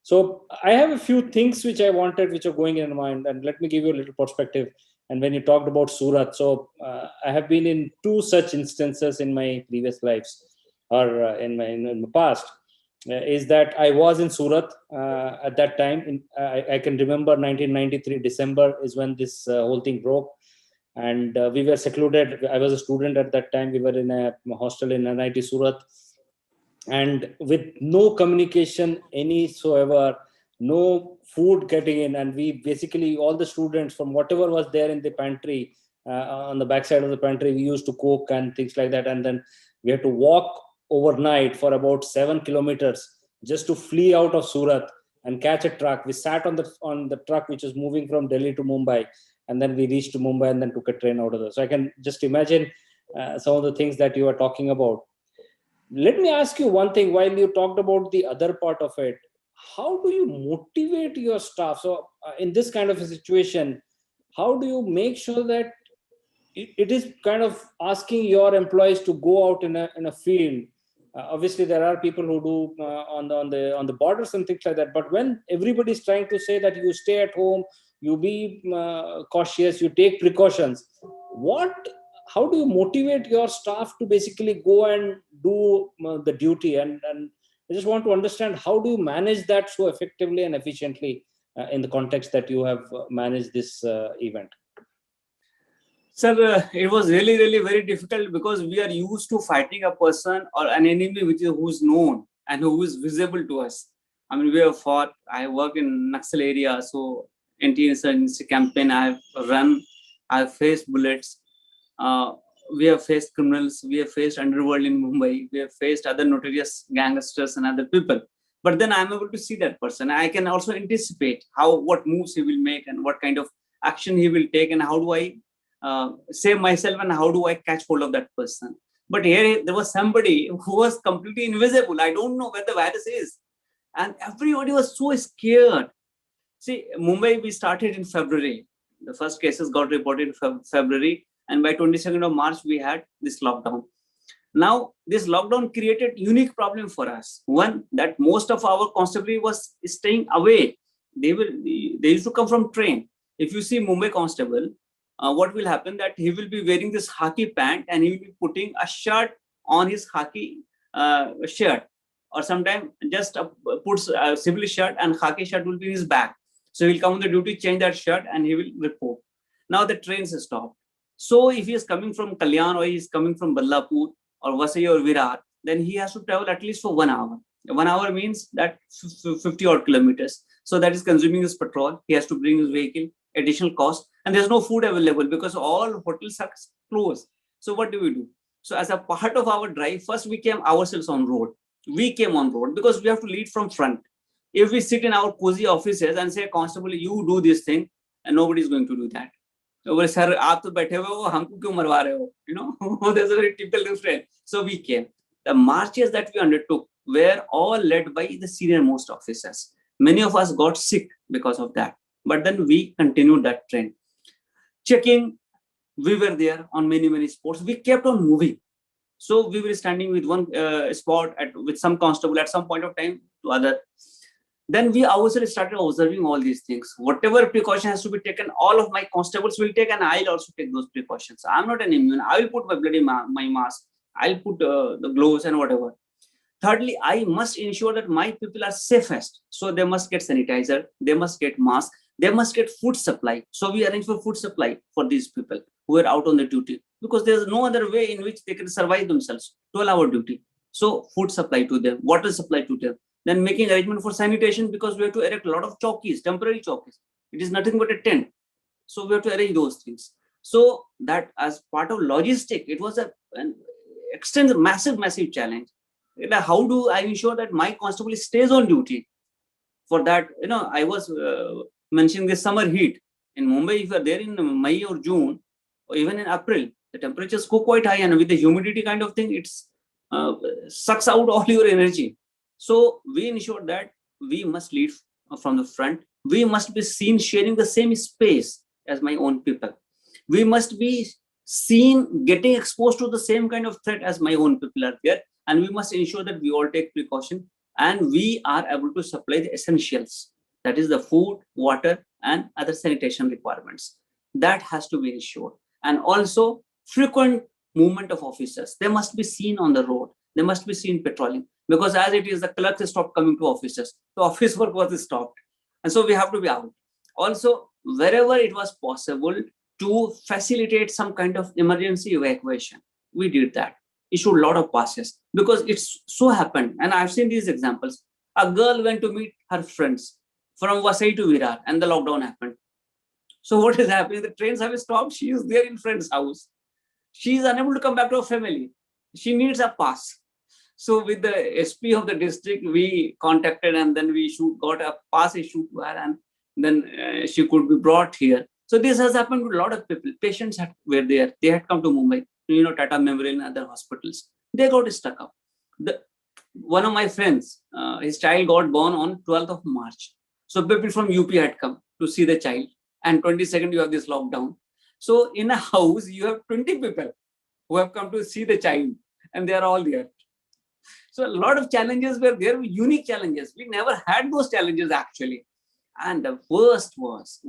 So I have a few things which I wanted, which are going in mind, and let me give you a little perspective. And when you talked about Surat, so I have been in two such instances in my previous lives, or in my past. Is that I was in Surat at that time. I can remember 1993 December is when this whole thing broke, and we were secluded. I was a student at that time. We were in a hostel in NIT Surat, and with no communication anysoever, no food getting in, and we basically, all the students from whatever was there in the pantry, on the backside of the pantry, we used to cook and things like that, and then we had to walk overnight for about 7 kilometers just to flee out of Surat and catch a truck. We sat on the truck which was moving from Delhi to Mumbai, and then we reached Mumbai and then took a train out of there. So I can just imagine some of the things that you are talking about. Let me ask you one thing. While you talked about the other part of it, how do you motivate your staff? So in this kind of a situation, how do you make sure that it is kind of asking your employees to go out in a field? Obviously there are people who do on the borders and things like that, but when everybody is trying to say that you stay at home, you be cautious, you take precautions, how do you motivate your staff to basically go and do the duty? And I just want to understand, how do you manage that so effectively and efficiently in the context that you have managed this event? Sir, it was really, really very difficult, because we are used to fighting a person or an enemy who's known and who is visible to us. I mean, we have fought. I work in Naxal area, so anti-insurgency campaign I have run. I have faced bullets. We have faced criminals. We have faced underworld in Mumbai. We have faced other notorious gangsters and other people. But then I'm able to see that person. I can also anticipate what moves he will make and what kind of action he will take, and how do I save myself, and how do I catch hold of that person. But here there was somebody who was completely invisible. I don't know where the virus is, and everybody was so scared. See, Mumbai, we started in February. The first cases got reported in February, and by 22nd of March we had this lockdown. Now this lockdown created unique problem for us. One, that most of our constabulary was staying away. They used to come from train. If you see Mumbai constable, what will happen, that he will be wearing this khaki pant and he will be putting a shirt on his khaki shirt, or sometimes just puts a civil shirt and khaki shirt will be in his back. So he will come on the duty, change that shirt, and he will report. Now the trains are stopped. So if he is coming from Kalyan, or he is coming from Ballapur or Vasai or Virar, then he has to travel at least for 1 hour. 1 hour means that 50 odd kilometers. So that is consuming his petrol. He has to bring his vehicle, additional cost, and there's no food available because all hotels are closed. So what do? So as a part of our drive, first we came ourselves on road. We came on road because we have to lead from front. If we sit in our cozy offices and say, constable, you do this thing, and nobody is going to do that. So, sir, aap to baithe hue ho, humko kyun marwa rahe ho? You know, there's a very typical difference. So we came. The marches that we undertook were all led by the senior most officers. Many of us got sick because of that. But then we continued that trend. Checking, we were there on many spots. We kept on moving. So we were standing with one spot with some constable at some point of time to other. Then we ourselves started observing all these things. Whatever precaution has to be taken, all of my constables will take, and I'll also take those precautions. I'm not an immune. I will put my bloody my mask. I'll put the gloves and whatever. Thirdly, I must ensure that my people are safest. So they must get sanitizer. They must get mask. They must get food supply. So we arrange for food supply for these people who are out on the duty, because there's no other way in which they can survive themselves. 12-hour duty. So food supply to them, water supply to them. Then making arrangement for sanitation, because we have to erect a lot of chowkis, temporary chowkis. It is nothing but a tent. So we have to arrange those things. So that as part of logistic, it was an extensive, massive challenge. How do I ensure that my constable stays on duty? For that, I was mentioning the summer heat. In Mumbai, if you are there in May or June, or even in April, the temperatures go quite high, and with the humidity kind of thing, it's sucks out all your energy. So we ensure that we must lead from the front. We must be seen sharing the same space as my own people. We must be seen getting exposed to the same kind of threat as my own people are there. And we must ensure that we all take precaution and we are able to supply the essentials. That is the food, water, and other sanitation requirements. That has to be ensured. And also frequent movement of officers. They must be seen on the road. They must be seen patrolling. Because as it is, the clerks stopped coming to offices. The office work was stopped. And so we have to be out. Also, wherever it was possible to facilitate some kind of emergency evacuation, we did that. Issued a lot of passes. Because it's so happened, and I've seen these examples. A girl went to meet her friends from Vasai to Virar, and the lockdown happened. So what is happening? The trains have stopped. She is there in friend's house. She is unable to come back to her family. She needs a pass. So with the SP of the district, we contacted and then we got a pass issued to her, and then she could be brought here. So this has happened to a lot of people. Patients were there. They had come to Mumbai, Tata Memorial and other hospitals. They got stuck up. One of my friends, his child got born on 12th of March. So people from UP had come to see the child. And 22nd, you have this lockdown. So in a house, you have 20 people who have come to see the child, and they are all there. So a lot of challenges were there, unique challenges. We never had those challenges actually. And the worst was,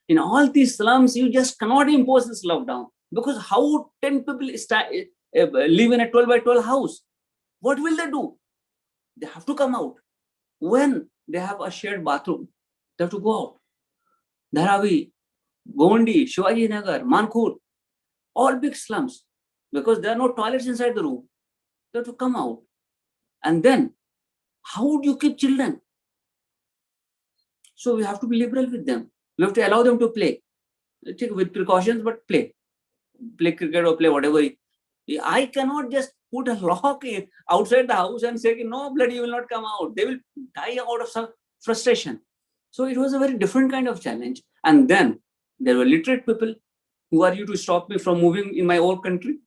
in all these slums, you just cannot impose this lockdown, because how 10 people live in a 12 by 12 house? What will they do? They have to come out. When they have a shared bathroom, they have to go out. Dharavi, Gondi, Shivaji Nagar, Mankur, all big slums, because there are no toilets inside the room. They have to come out. And then, how would you keep children? So we have to be liberal with them. We have to allow them to play. With precautions, but play. Play cricket or play whatever. I cannot just put a lock outside the house and say, no, bloody, you will not come out. They will die out of some frustration. So it was a very different kind of challenge. And then there were literate people. Who are you to stop me from moving in my own country?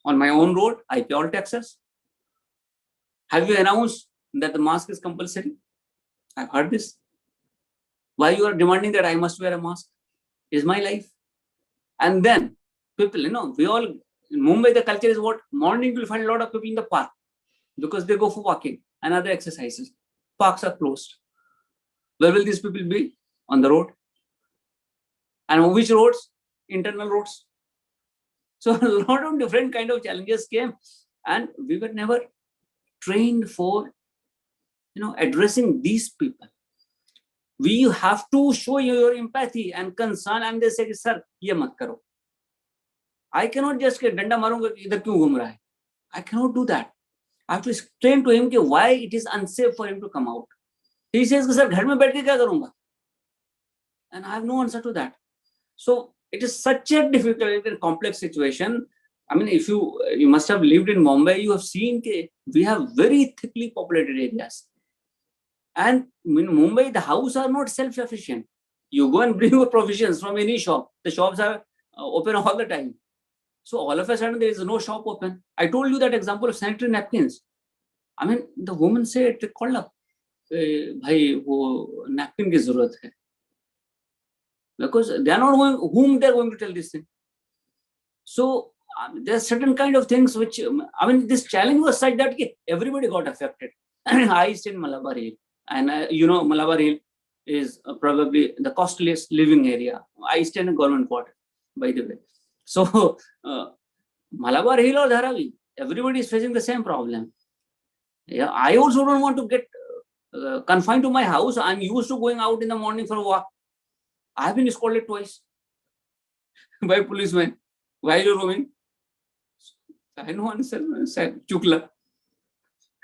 On my own road, I pay all taxes. Have you announced that the mask is compulsory? I've heard this. Why you are demanding that I must wear a mask? Is my life. And then people, we all, in Mumbai, the culture is what? Morning you'll find a lot of people in the park because they go for walking and other exercises. Parks are closed. Where will these people be? On the road. And which roads? Internal roads. So a lot of different kind of challenges came, and we were never trained for, addressing these people. We have to show your empathy and concern, and they say, sir, ye mat karo. I cannot just get danda marunga idhar kyun ghum raha hai. I cannot do that. I have to explain to him why it is unsafe for him to come out. He says, sir, ghar mein baith ke kya karunga? And I have no answer to that. So it is such a difficult and complex situation. I mean, if you must have lived in Mumbai, you have seen we have very thickly populated areas. And in Mumbai, the houses are not self-sufficient. You go and bring your provisions from any shop. The shops are open all the time. So all of a sudden, there is no shop open. I told you that example of sanitary napkins. I mean, the woman said, called up, bhai, wo napkin ki zarurat hai. Because they are not going, whom they are going to tell this thing. So there are certain kind of things which, this challenge was such that everybody got affected. I stay in Malabar Hill, and Malabar Hill is probably the costliest living area. I stay in a government quarter, by the way. So Malabar Hill or Dharavi, everybody is facing the same problem. Yeah, I also don't want to get confined to my house. I'm used to going out in the morning for a walk. I have been scolded twice by policemen while you're roaming. I know answer, said Chukla.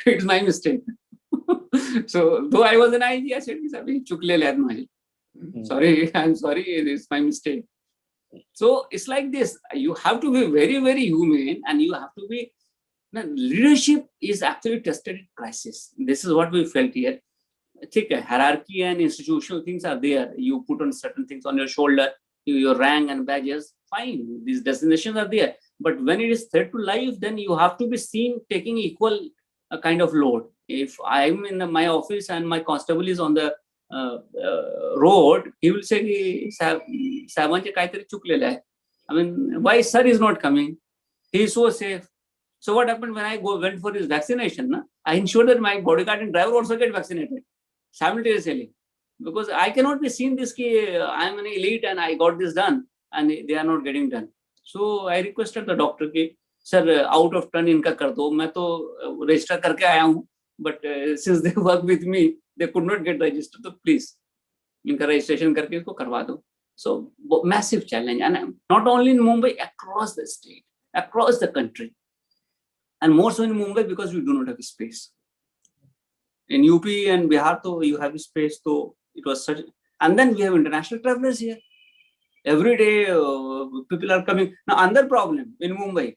It's my mistake. So though I was an IG, I said, Chukle lad maji. Sorry, I'm sorry, it's my mistake. So it's like this. You have to be very, very humane, and you have to be. Leadership is actually tested in crisis. This is what we felt here. hierarchy and institutional things are there. You put on certain things on your shoulder, your rank and badges, fine. These designations are there. But when it is threat to life, then you have to be seen taking equal kind of load. If I'm in my office and my constable is on the road, he will say, I mean, why sir is not coming? He is so safe. So what happened when I went for this vaccination? I ensured that my bodyguard and driver also get vaccinated simultaneously, because I cannot be seen this ki I am an elite and I got this done and they are not getting done. So I requested the doctor ki, sir, out of turn इनका कर दो. मैं तो register करके आया हूँ, but since they work with me, they could not get registered. So please, इनका registration करके इसको करवा दो. So massive challenge, and not only in Mumbai, across the state, across the country, and more so in Mumbai because we do not have space. In UP and Bihar, though you have space, though it was such. And then we have international travelers here. Every day, people are coming. Now, another problem in Mumbai,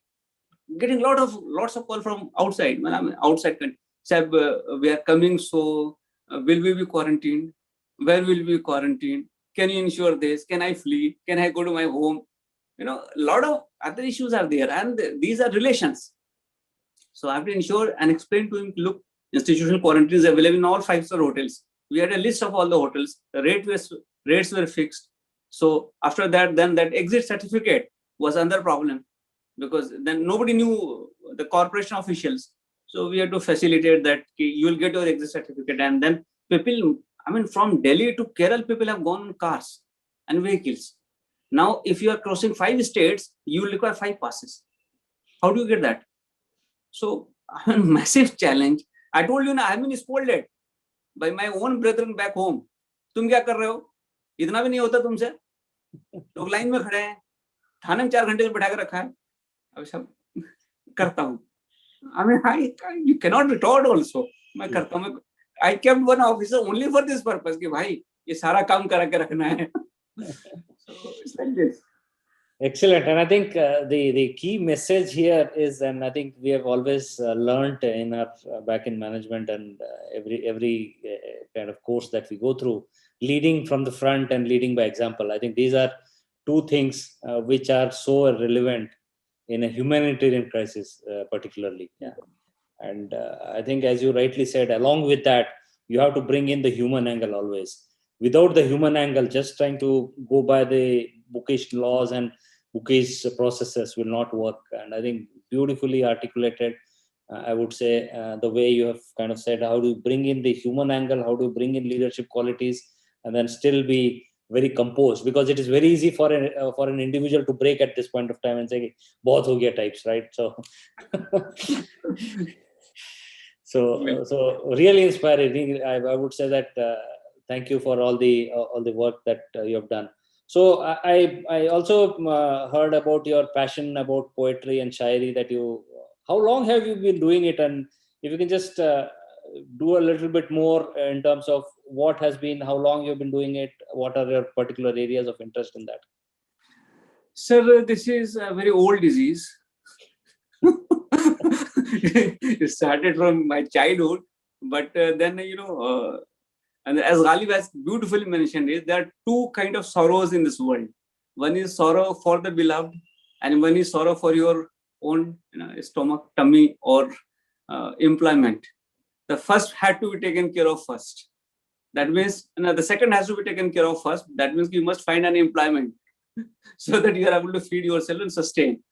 getting lots of call from outside. I mean, outside country. Sab, we are coming, so will we be quarantined? Where will we be quarantined? Can you ensure this? Can I flee? Can I go to my home? You know, a lot of other issues are there, and these are relations. So I have to ensure and explain to him, look, institutional quarantine is available in all 5-star hotels. We had a list of all the hotels. The rates were fixed. So after that, then that exit certificate was another problem, because then nobody knew, the corporation officials. So we had to facilitate that you will get your exit certificate. And then people, I mean, from Delhi to Kerala, people have gone on cars and vehicles. Now, if you are crossing 5 states, you will require 5 passes. How do you get that? So, I mean, massive challenge. I told you, I have been scolded by my own brethren back home. तुम क्या कर रहे हो? इतना भी नहीं होता तुमसे? लोग लाइन में खड़े हैं, थाने में 4 घंटे से बैठा कर रखा है. अब सब करता हूँ. I mean, you cannot retort also. मैं करता हूँ. I kept one officer only for this purpose कि भाई ये सारा काम करा के रखना है. So it's like this. Excellent. And I think the key message here is, and I think we have always learned in our back in management and every kind of course that we go through, leading from the front and leading by example. I think these are two things which are so relevant in a humanitarian crisis, particularly. Yeah. And I think, as you rightly said, along with that, you have to bring in the human angle always. Without the human angle, just trying to go by the bookish laws and bookish processes will not work. And I think beautifully articulated, I would say, the way you have kind of said, how do you bring in the human angle, how do you bring in leadership qualities, and then still be very composed, because it is very easy for an individual to break at this point of time and say, "Bahut ho gaya" types, right? So, so really inspiring. I would say that thank you for all the work that you have done. So I also heard about your passion about poetry and shairi. That you, how long have you been doing it? And if you can just do a little bit more in terms of what has been, how long you've been doing it, what are your particular areas of interest in that? Sir, this is a very old disease. It started from my childhood, but then, and as Ghalib has beautifully mentioned, there are two kinds of sorrows in this world. One is sorrow for the beloved, and one is sorrow for your own stomach, tummy, or employment. The first had to be taken care of first. That means the second has to be taken care of first. That means you must find an employment so that you are able to feed yourself and sustain.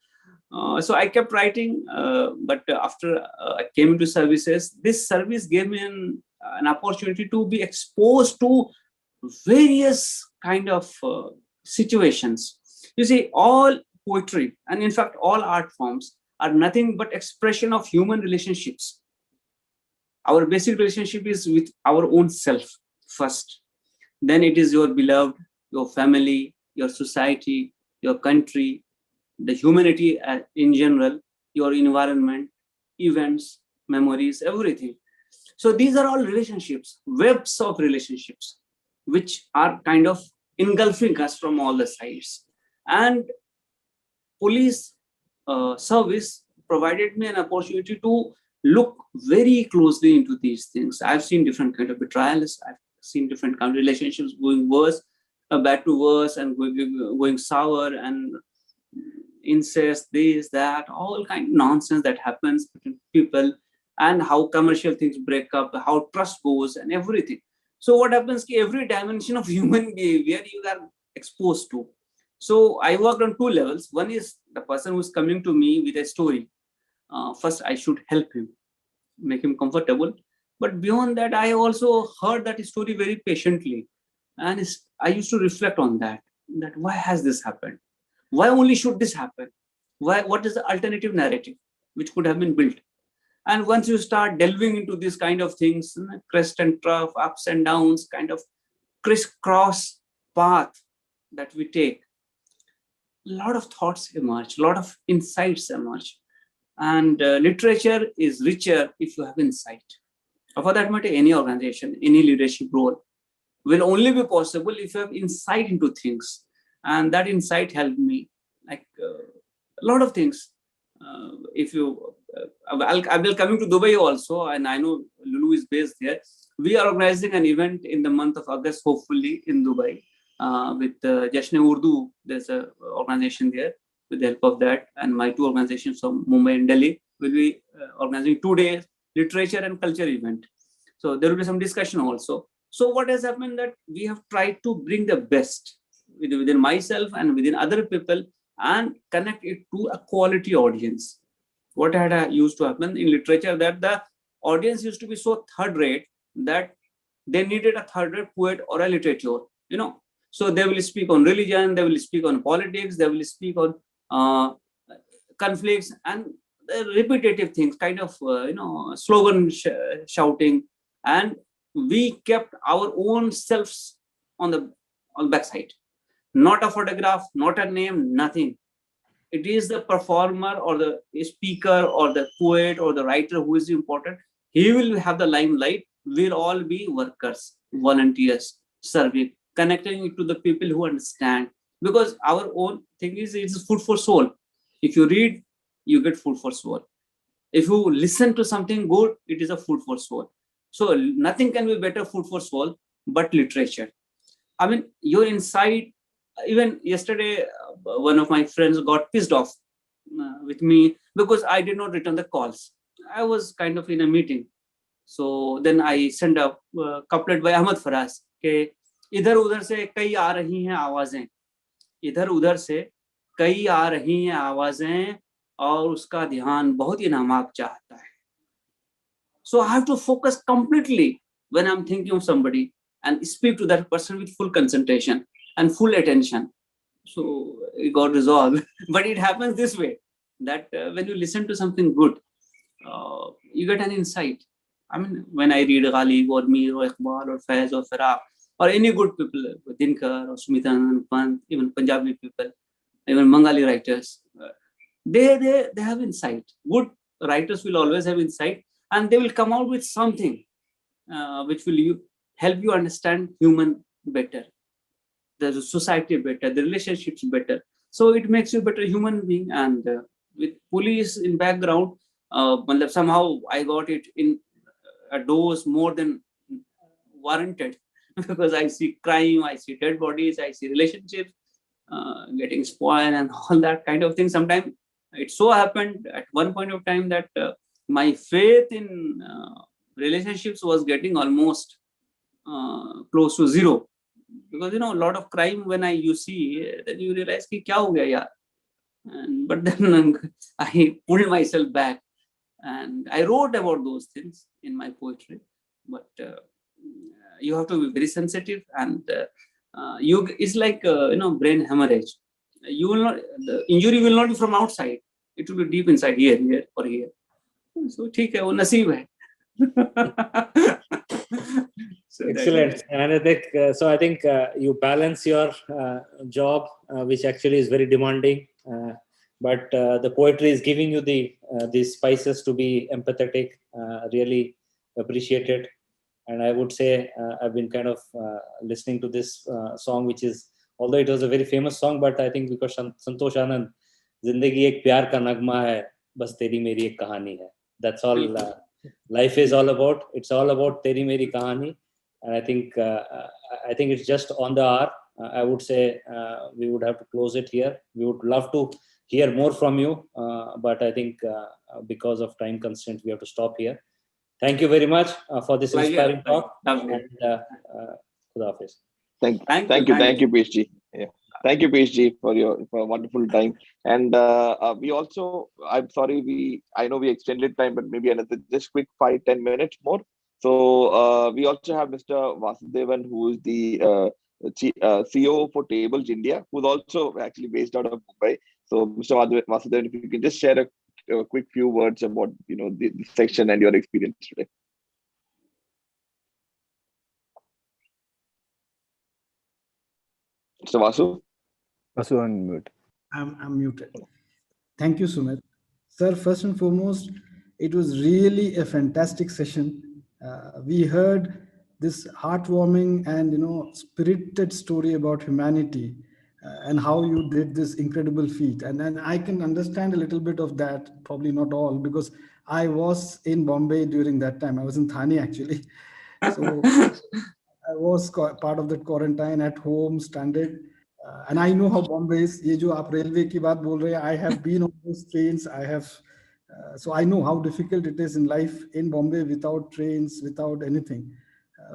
So I kept writing, but after I came into services, this service gave me an opportunity to be exposed to various kind of situations. You see, all poetry and in fact all art forms are nothing but expression of human relationships. Our basic relationship is with our own self first. Then it is your beloved, your family, your society, your country, the humanity in general, your environment, events, memories, everything. So these are all relationships, webs of relationships, which are kind of engulfing us from all the sides. And police service provided me an opportunity to look very closely into these things. I've seen different kind of betrayals. I've seen different kind of relationships going worse, bad to worse, and going sour, and incest, this, that, all kind of nonsense that happens between people, and how commercial things break up, how trust goes, and everything. So what happens is every dimension of human behavior you are exposed to. So I worked on two levels. One is the person who's coming to me with a story. First, I should help him, make him comfortable. But beyond that, I also heard that story very patiently. And I used to reflect on that why has this happened? Why only should this happen? What is the alternative narrative which could have been built? And once you start delving into these kind of things, crest and trough, ups and downs, kind of crisscross path that we take, a lot of thoughts emerge, a lot of insights emerge. And literature is richer if you have insight. Or for that matter, any organization, any leadership role will only be possible if you have insight into things. And that insight helped me, like a lot of things. If you, I will coming to Dubai also, and I know Lulu is based there. We are organizing an event in the month of August, hopefully in Dubai, with Jashne Urdu. There's an organization there. With the help of that, and my two organizations from Mumbai and Delhi will be organizing 2 days literature and culture event. So there will be some discussion also. So what has happened that we have tried to bring the best within myself and within other people and connect it to a quality audience. What had used to happen in literature that the audience used to be so third rate that they needed a third rate poet or a literature, you know. So they will speak on religion, they will speak on politics, they will speak on conflicts and repetitive things, kind of slogan shouting, and we kept our own selves on the backside. Not a photograph, not a name, nothing. It is the performer or the speaker or the poet or the writer who is important. He will have the limelight. We'll all be workers, volunteers, serving, connecting it to the people who understand. Because our own thing is, it's food for soul. If you read, you get food for soul. If you listen to something good, it is a food for soul. So nothing can be better food for soul but literature. I mean, your insight. Even yesterday, one of my friends got pissed off with me because I did not return the calls. I was kind of in a meeting. So then I sent a couplet by Ahmad Faraz के इधर उधर से कई आ रही हैं आवाजें, इधर उधर से कई आ रही हैं आवाजें और उसका ध्यान बहुत ही नामाक चाहता है. So I have to focus completely when I'm thinking of somebody and speak to that person with full concentration and full attention. So it got resolved. But it happens this way, that when you listen to something good, you get an insight. I mean, when I read Ghalib or Mir or Iqbal or Faiz or Farah or any good people, Dinkar or Sumitan Pant, even Punjabi people, even Bengali writers, they have insight. Good writers will always have insight, and they will come out with something which will help you understand human better, the society better, the relationships better. So it makes you a better human being. And with police in background, somehow I got it in a dose more than warranted because I see crime, I see dead bodies, I see relationships getting spoiled and all that kind of thing. Sometimes it so happened at one point of time that my faith in relationships was getting almost close to zero. Because a lot of crime when you see, then you realize ki kya ho gaya yaar. But then I pulled myself back and I wrote about those things in my poetry. But you have to be very sensitive, and it's like brain hemorrhage. You will not, the injury will not be from outside. It will be deep inside, here or here. So ठीक है, वो नसीब है. Excellent. And I think you balance your job, which actually is very demanding, but the poetry is giving you these spices to be empathetic. Really appreciate it. And I would say I've been kind of listening to this song, which is, although it was a very famous song, but I think because Santosh Anand, जिंदगी एक प्यार का नगमा है, बस तेरी मेरी एक कहानी है. That's all life is all about. It's all about Teri Meri Kahani. And I think it's just on the hour. I would say we would have to close it here. We would love to hear more from you, but I think because of time constraint, we have to stop here. Thank you very much for this inspiring talk. Lovely. And Khuda Hafiz. Thank you, PSG. Yeah. Thank you, PSG, for a wonderful time. And we also, I'm sorry, I know we extended time, but maybe another just quick 5-10 minutes more. So we also have Mr. Vasudevan, who is the CEO for Tables India, who's also actually based out of Mumbai. So Mr. Vasudevan, if you can just share a quick few words about the section and your experience today. Mr. Vasu? Vasu on mute. I'm muted. Thank you, Sumit. Sir, first and foremost, it was really a fantastic session. We heard this heartwarming and spirited story about humanity and how you did this incredible feat. And then I can understand a little bit of that, probably not all, because I was in Bombay during that time. I was in Thane actually. So I was part of that quarantine at home, stranded. And I know how Bombay is. ये जो आप railway की बात बोल रहे हैं, I have been on those trains. So I know how difficult it is in life in Bombay without trains, without anything.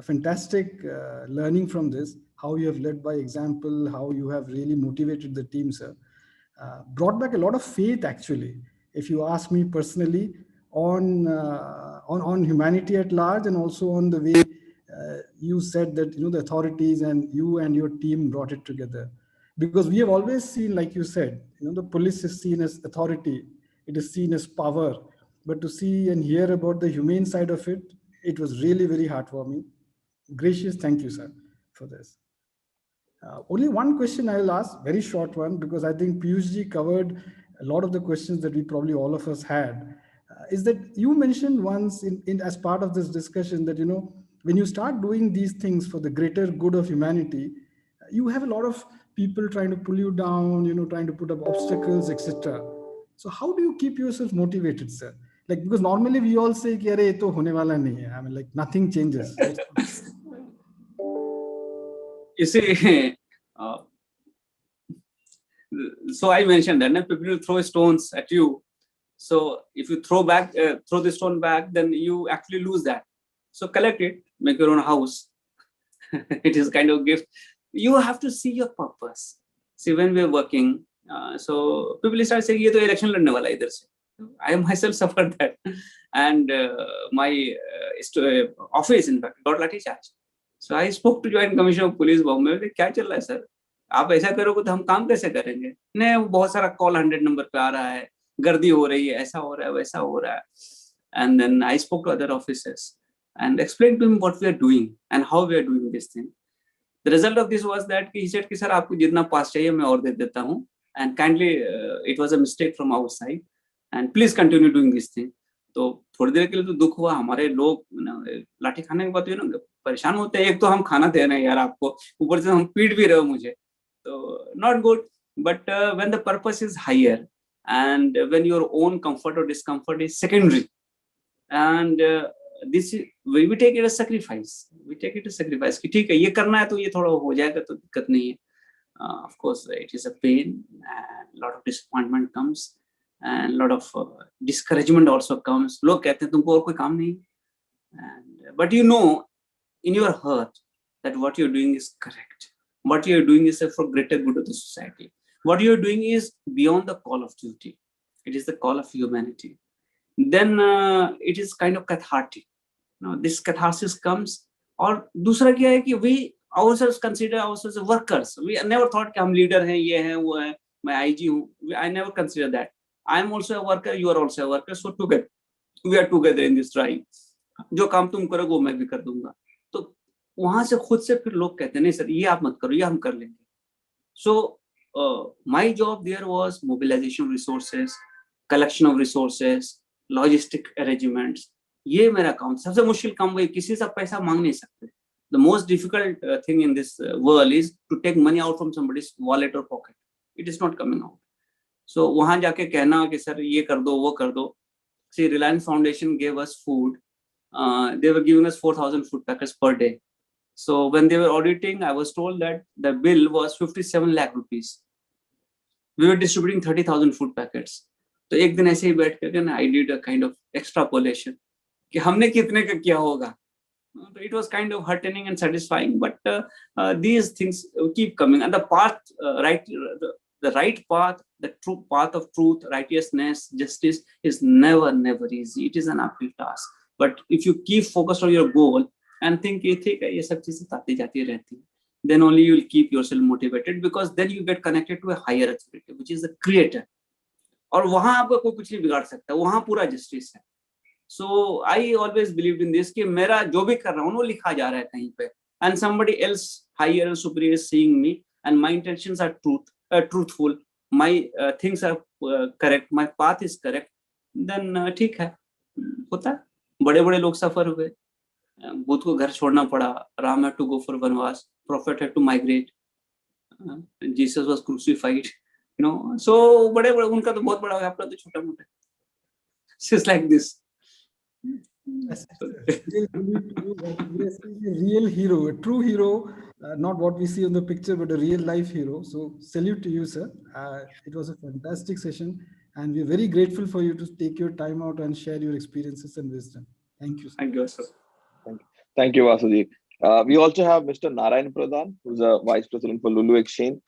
Fantastic learning from this, how you have led by example, how you have really motivated the team, sir. Brought back a lot of faith, actually, if you ask me personally, on humanity at large, and also on the way you said that the authorities and you and your team brought it together. Because we have always seen, like you said, the police is seen as authority, it is seen as power, but to see and hear about the humane side of it, it was really very heartwarming. Gracious, thank you, sir, for this. Only one question I will ask, very short one, because I think Piyushji covered a lot of the questions that we probably all of us had. Is that you mentioned once as part of this discussion that when you start doing these things for the greater good of humanity, you have a lot of people trying to pull you down, trying to put up obstacles, etc. So how do you keep yourself motivated, sir? Like, because normally we all say कि अरे ये तो होने वाला नहीं है. I mean, like nothing changes. You see, so I mentioned that people will throw stones at you. So if you throw the stone back, then you actually lose that. So collect it, make your own house. It is kind of gift. You have to see your purpose. See, when we are working, so people start saying, "Ye to election ladne wala hai idhar se." I myself suffered that, and my office, in fact, got lathi charge. So I spoke to Joint Commissioner of Police Bombay. क्या चल रहा है sir? आप ऐसा करोगे तो हम काम कैसे करेंगे? नहीं, बहुत सारा कॉल 100 नंबर पे आ रहा है, गर्दी हो रही है, ऐसा हो रहा है, वैसा हो रहा है. And then I spoke to other officers and explained to him what we are doing and how we are doing this thing. The result of this was that he said कि सर आपको जितना पास चाहिए मैं और दे देता हूँ. And kindly, it was a mistake from our side. And please continue doing this thing. तो थोड़ी देर के लिए तो दुख हुआ. हमारे लोग लाठी खाने के बाद परेशान होते हैं. एक तो हम खाना दे रहे हैं यार आपको, ऊपर से हम पीट भी रहे हो मुझे. So not good. But when the purpose is higher and when your own comfort or discomfort is secondary, and this is, we take it as sacrifice. We take it as sacrifice. कि ठीक है ये करना है तो ये थोड़ा हो जाएगा तो दिक्कत नहीं है. Of course, it is a pain. And a lot of disappointment comes. And a lot of discouragement also comes. लोग कहते हैं तुमको और कोई काम नहीं. But you know in your heart that what you're doing is correct. What you're doing is for greater good of the society. What you're doing is beyond the call of duty. It is the call of humanity. Then it is kind of cathartic. This catharsis comes. और दूसरा क्या है कि we ourselves consider ourselves workers. We never thought कि हम leader हैं, ये हैं, वो हैं, मैं IG हूँ. I never consider that. I am also a worker. You are also a worker. So together, we are together in this drive. जो काम तुम करोगे वो मैं भी कर दूंगा. तो वहां से खुद से फिर लोग कहते हैं नहीं सर ये आप मत करो, ये हम कर लेंगे. So my job there was mobilization of resources, collection of resources, logistic arrangements. ये मेरा काम. सबसे मुश्किल काम वही, किसी से पैसा मांग नहीं सकते. The most difficult thing in this world is to take money out from somebody's wallet or pocket. It is not coming out. So वहां जाके कहना कि सर ये कर दो वो कर दो. See, Reliance Foundation gave us food. They were giving us 4,000 food packets per day. So when they were auditing, I was told that the bill was 57 lakh rupees. We were distributing 30,000 food packets. तो एक दिन ऐसे ही बैठ करके ना I did a kind of extrapolation कि हमने कितने का किया होगा. It was kind of heartening and satisfying, but these things keep coming, and the path, the right path, the true path of truth, righteousness, justice is never easy. It is an uphill task. But if you keep focused on your goal and think ये सब चीजें आती जाती रहती हैं, then only you will keep yourself motivated, because then you get connected to a higher authority, which is the creator. और वहां आपका कोई कुछ नहीं बिगाड़ सकता, वहां पूरा justice है. So I always believed in this कि मेरा जो भी कर रहा हूँ वो लिखा जा रहा है कहीं पे, and somebody else higher and superior is seeing me, and my intentions are truthful, my things are correct, my path is correct, then ठीक है, होता है. बड़े लोग सफर हुए, बुद्ध को घर छोड़ना पड़ा, Ram had to go for वनवास, prophet had to migrate, Jesus was crucified, you know. So बड़े उनका तो बहुत बड़ा है, अपना तो छोटा मोटा. Just like this. Yes, a real hero, a true hero, not what we see on the picture, but a real life hero. So salute to you, sir. It was a fantastic session, and we're very grateful for you to take your time out and share your experiences and wisdom. Thank you, sir. Thank you, sir. Thank you, Vasudev. We also have Mr. Narayan Pradhan, who's a Vice President for Lulu Exchange.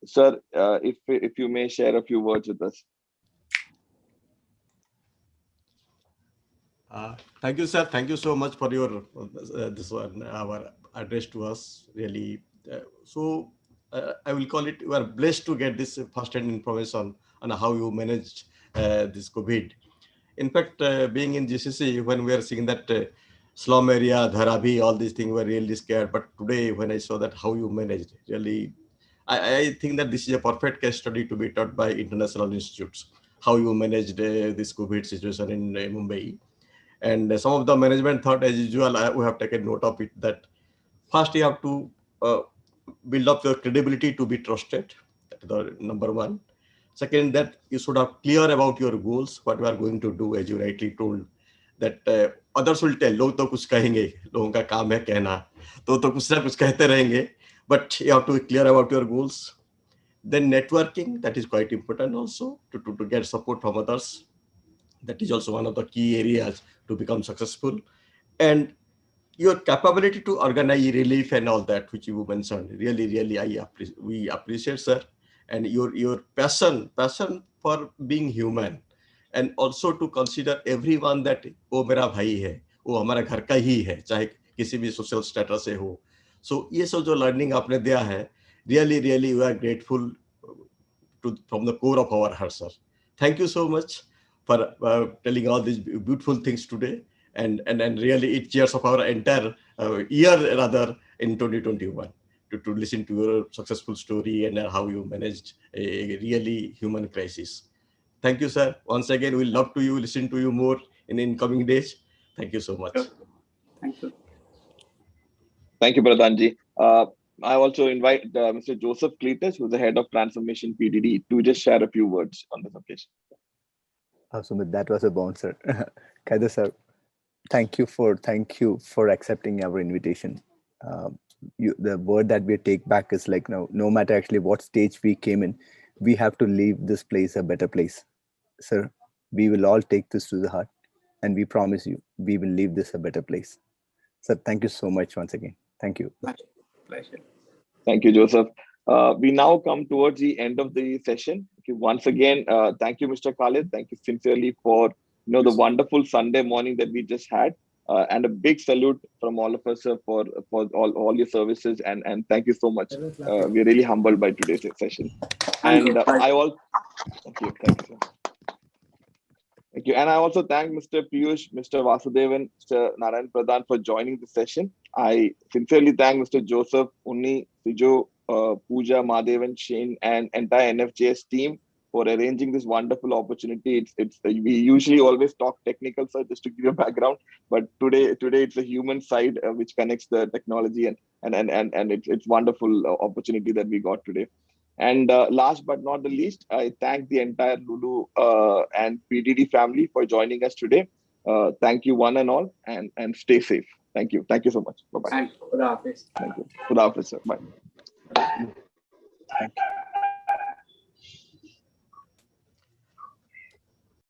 Sir, if you may share a few words with us. Thank you, sir. Thank you so much for your this one, our address to us. Really, I will call it. We are blessed to get this first-hand information on how you managed this COVID. In fact, being in GCC, when we are seeing that slum area, Dharavi, all these things, we were really scared. But today, when I saw that how you managed, really, I think that this is a perfect case study to be taught by international institutes. How you managed this COVID situation in Mumbai. And some of the management thought, as usual, we have taken note of it, that first you have to build up your credibility to be trusted. That is the number one. Second, that you should have clear about your goals, what you are going to do, as you rightly told, that others will tell, लोग तो कुछ कहेंगे, लोगों का काम है कहना, तो कुछ ना कुछ कहते रहेंगे, but you have to be clear about your goals. Then networking, that is quite important also, to get support from others. That is also one of the key areas to become successful. And your capability to organize relief and all that, which you mentioned, really, we appreciate, sir. And your passion for being human, and also to consider everyone that वो मेरा भाई है, वो हमारा घर का ही है, चाहे किसी भी social status से हो. So ये सब जो learning आपने दिया है, really we are grateful from the core of our heart, sir. Thank you so much for telling all these beautiful things today, and really it cheers up our entire year rather in 2021 to listen to your successful story and how you managed a really human crisis. Thank you, sir. Once again, we'll love to listen to you more in coming days. Thank you so much. Thank you. Thank you, Pradhanji. I also invite Mr. Joseph Cletus, who's the head of Transformation PDD, to just share a few words on this occasion. Sumit, that was a bouncer. Quaiser sir, thank you for accepting our invitation. The word that we take back is like, no matter actually what stage we came in, we have to leave this place a better place. Sir, we will all take this to the heart, and we promise you, we will leave this a better place. Sir, thank you so much once again. Thank you. Pleasure. Thank you, Joseph. We now come towards the end of the session. Once again, thank you, Mr. Khalid. Thank you sincerely for the wonderful Sunday morning that we just had, and a big salute from all of us for all your services, and thank you so much. We're really humbled by today's session. And thank you, sir. Thank you. And I also thank Mr. Piyush, Mr. Vasudevan, Mr. Narayan Pradhan for joining the session. I sincerely thank Mr. Joseph, Unni, Sijo, Pooja, Madhavan, Shane, and entire NFJS team for arranging this wonderful opportunity. We usually always talk technical, sir, just to give you a background, but today it's a human side which connects the technology, and it's wonderful opportunity that we got today. And last but not the least, I thank the entire Lulu and PDD family for joining us today. Thank you one and all, and stay safe. Thank you. Thank you so much. Bye-bye. And Khuda Hafiz. Thank you. Khuda Hafiz, sir. Bye.